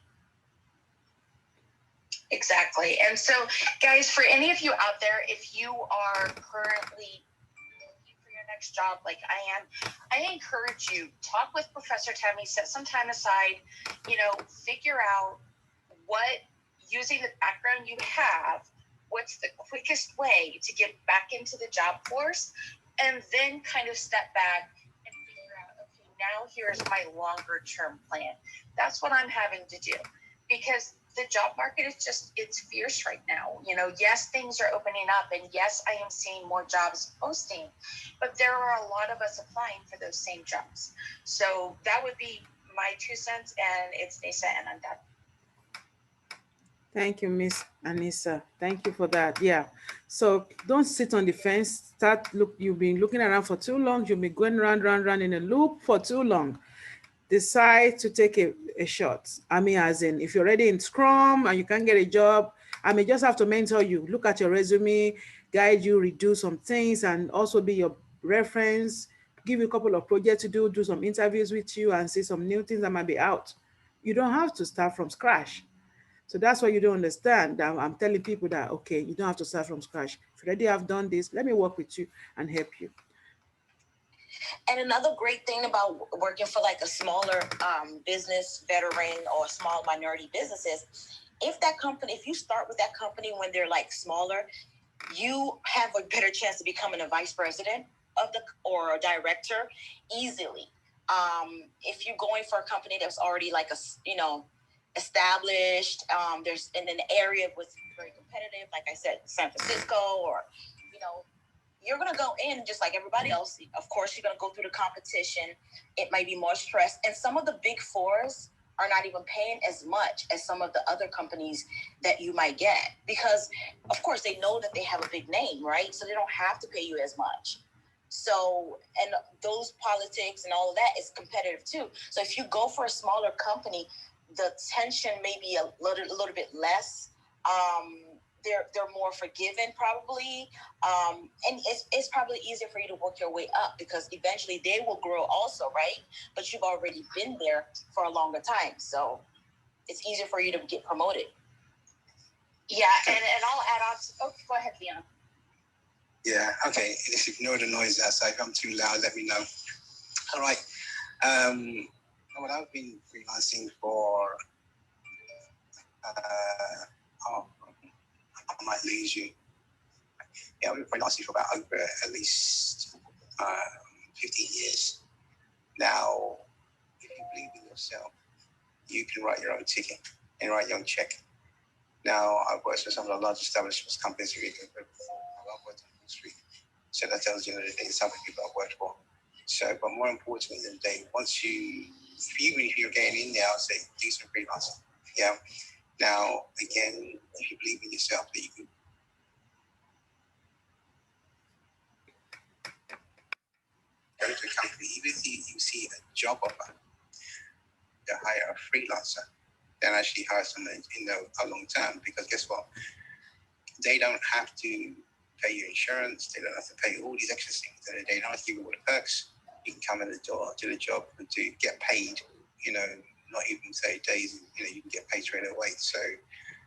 Exactly. And so, guys, for any of you out there, if you are currently next job like I am, I encourage you, talk with Professor Temmie, set some time aside, you know, figure out what, using the background you have, what's the quickest way to get back into the job force, and then kind of step back and figure out, okay, now here's my longer term plan. That's what I'm having to do, because the job market is it's fierce right now. You know, yes, things are opening up, and yes, I am seeing more jobs posting, but there are a lot of us applying for those same jobs. So that would be my 2 cents, and it's Nisa, and I'm done. Thank you, Miss Anissa. Thank you for that. Yeah. So don't sit on the fence. You've been looking around for too long. You've been going round in a loop for too long. Decide to take a shot. I mean, as in, if you're already in Scrum and you can't get a job, I may just have to mentor you, look at your resume, guide you, redo some things, and also be your reference, give you a couple of projects to do some interviews with you, and see some new things that might be out. You don't have to start from scratch. So that's what you don't understand. I'm telling people that, okay, you don't have to start from scratch. If you already have done this, let me work with you and help you. And another great thing about working for like a smaller business veteran or small minority businesses, if you start with that company when they're like smaller, you have a better chance of becoming a vice president of the or a director easily. If you're going for a company that's already like a established, there's in an area with very competitive, like I said, San Francisco, or you're gonna go in just like everybody else. Of course, you're gonna go through the competition. It might be more stress, and some of the big fours are not even paying as much as some of the other companies that you might get, because of course they know that they have a big name, right? So they don't have to pay you as much. So, and those politics and all of that is competitive too. So if you go for a smaller company, the tension may be a little bit less. They're more forgiving probably, and it's probably easier for you to work your way up, because eventually they will grow also, right? But you've already been there for a longer time, so it's easier for you to get promoted. Yeah, and I'll add on. Go ahead, Leon. Yeah, okay. Just ignore the noise outside. If I'm too loud, let me know. All right. Well, I've been freelancing for I might lose you. Yeah, I've been freelancing for about over at least 15 years. Now, if you believe in yourself, you can write your own ticket and write your own check. Now, I've worked for some of the largest established companies I've worked on Wall Street. So that tells you that there's some people I've worked for. So, but more importantly than the day, once if you're getting in there, I'll say do some freelancing. Yeah. Now, again, if you believe in yourself, that you can go to a company, even if you see a job offer to hire a freelancer, then actually hire someone in a long term, because guess what? They don't have to pay your insurance, they don't have to pay all these extra things, they don't have to give you all the perks. You can come in the door, do the job, and to get paid, not even say days, you can get paid straight away. So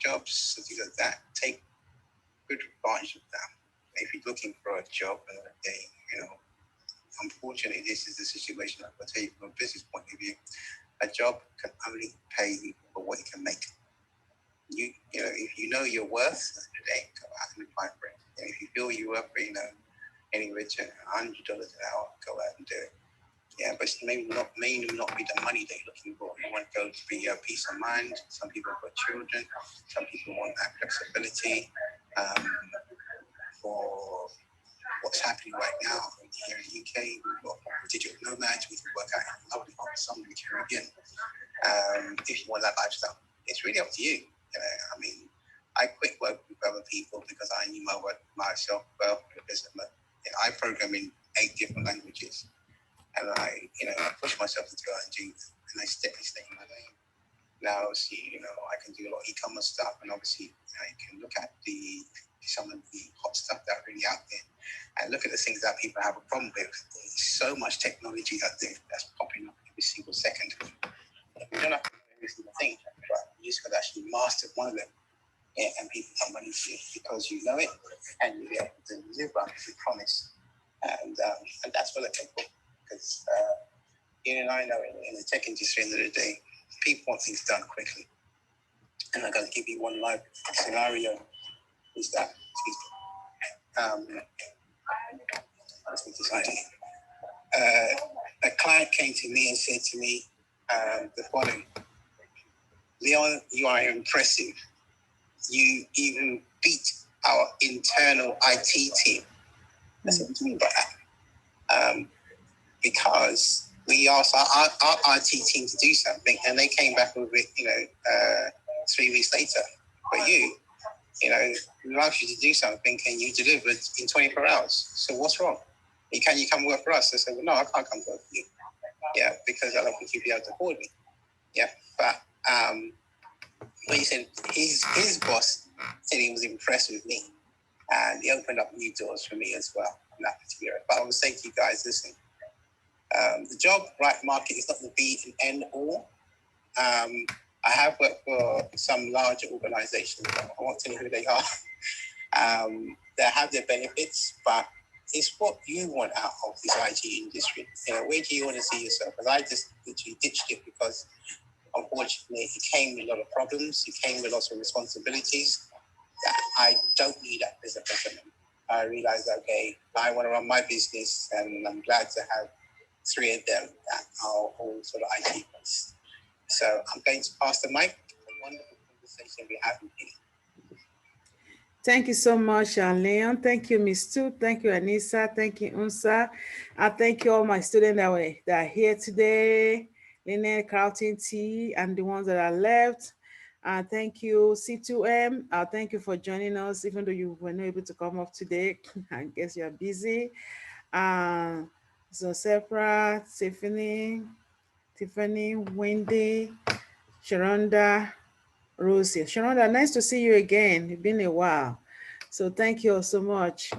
jobs and things like that, take good advantage of that. If you're looking for a job and unfortunately, this is the situation. I'll tell you from a business point of view, a job can only pay you for what it can make. If you know your worth today, go out and apply for it. And if you feel you're worth, anywhere to $100 an hour, go out and do it. Yeah, but it may not be the money that you're looking for. You want to go to be a peace of mind. Some people have got children. Some people want that flexibility. For what's happening right now here in the UK, we've got digital nomads. We can work out in lovely hot summer in the Caribbean. If you want that lifestyle, it's really up to you. I quit work with other people because I knew my work myself well. I program in 8 different languages, and I push myself to go out and do, and I stay in my lane. Now, see, I can do a lot of e-commerce stuff, and obviously, you can look at some of the hot stuff that are really out there, and look at the things that people have a problem with. There's so much technology out there that's popping up every single second. You don't have to know every single thing, but you just got to actually master one of them, and people come running to you because you know it, and you'll be able to deliver the promise. And that's what I think, because I know in the tech industry, at the end of the day, people want things done quickly. And I'm going to give you one live scenario. Is that a client came to me and said to me the following: Leon, you are impressive. You even beat our internal IT team. I said, what do you mean by that? Because we asked our IT team to do something, and they came back with it, 3 weeks later. But we asked you to do something, and you delivered in 24 hours. So what's wrong? Can you come work for us? I said, well, no, I can't come work for you. Yeah, because I don't think you'd be able to afford me. Yeah, but he said his boss said he was impressed with me, and he opened up new doors for me as well in that particular. But I would say to you guys, listen, the job market is not the be and end all. I have worked for some larger organizations. I won't tell you who they are. They have their benefits, but it's what you want out of this IT industry. Where do you want to see yourself? Because I just literally ditched it because, unfortunately, it came with a lot of problems. It came with lots of responsibilities that I don't need that as a president. I realized, okay, I want to run my business, and I'm glad to have 3 of them that are all sort of IT based. So I'm going to pass the mic. A wonderful conversation we have here. Thank you so much, Leon. Thank you, Miss Tu. Thank you, Anissa. Thank you, Unsa. And thank you all my students that are here today. Lynette, Carlton T, and the ones that are left. Thank you, C2M. Thank you for joining us, even though you were not able to come up today. I guess you're busy. So Sephra, Tiffany, Wendy, Sharonda, Rosie. Sharonda, nice to see you again. It's been a while. So thank you all so much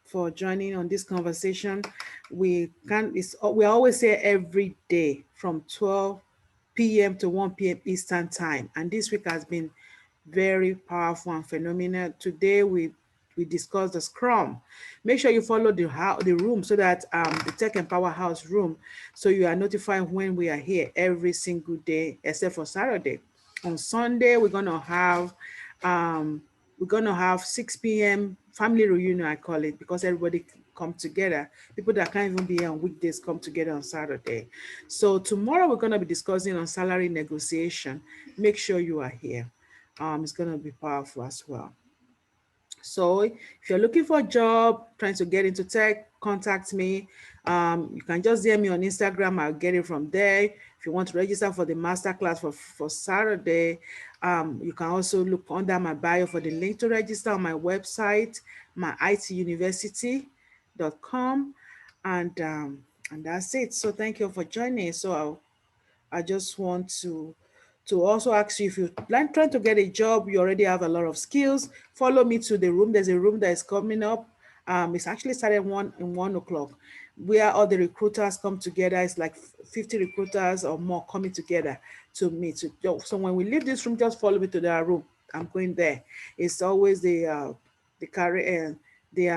for joining on this conversation. We always here every day from 12 p.m. to 1 p.m. Eastern time. And this week has been very powerful and phenomenal. Today we discuss the Scrum. Make sure you follow the room so that the Tech and Power House room, so you are notified when we are here every single day except for Saturday. On Sunday we're gonna have 6 p.m. family reunion, I call it, because everybody come together. People that can't even be here on weekdays come together on Saturday. So tomorrow we're gonna be discussing on salary negotiation. Make sure you are here. It's gonna be powerful as well. So if you're looking for a job, trying to get into tech, contact me. You can just DM me on Instagram. I'll get it from there. If you want to register for the masterclass for Saturday, you can also look under my bio for the link to register on my website, myituniversity.com. And that's it. So thank you for joining. So I just want to also ask you, if you're trying to get a job, you already have a lot of skills, follow me to the room. There's a room that is coming up. It's actually started 1 o'clock, where all the recruiters come together. It's like 50 recruiters or more coming together to meet. So when we leave this room, just follow me to that room. I'm going there. It's always the career and the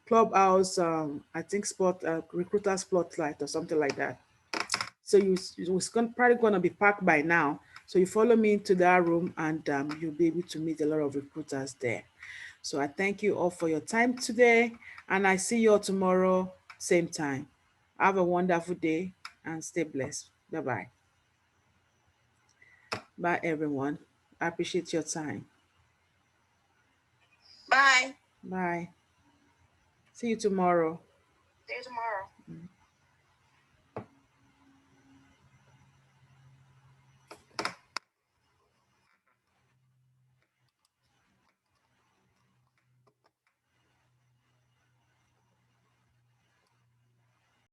Clubhouse, I think spot recruiter spotlight or something like that. So it's probably going to be packed by now. So you follow me into that room, and you'll be able to meet a lot of recruiters there. So I thank you all for your time today, and I see you all tomorrow, same time. Have a wonderful day and stay blessed. Bye-bye. Bye, everyone. I appreciate your time. Bye. Bye. See you tomorrow. See you tomorrow.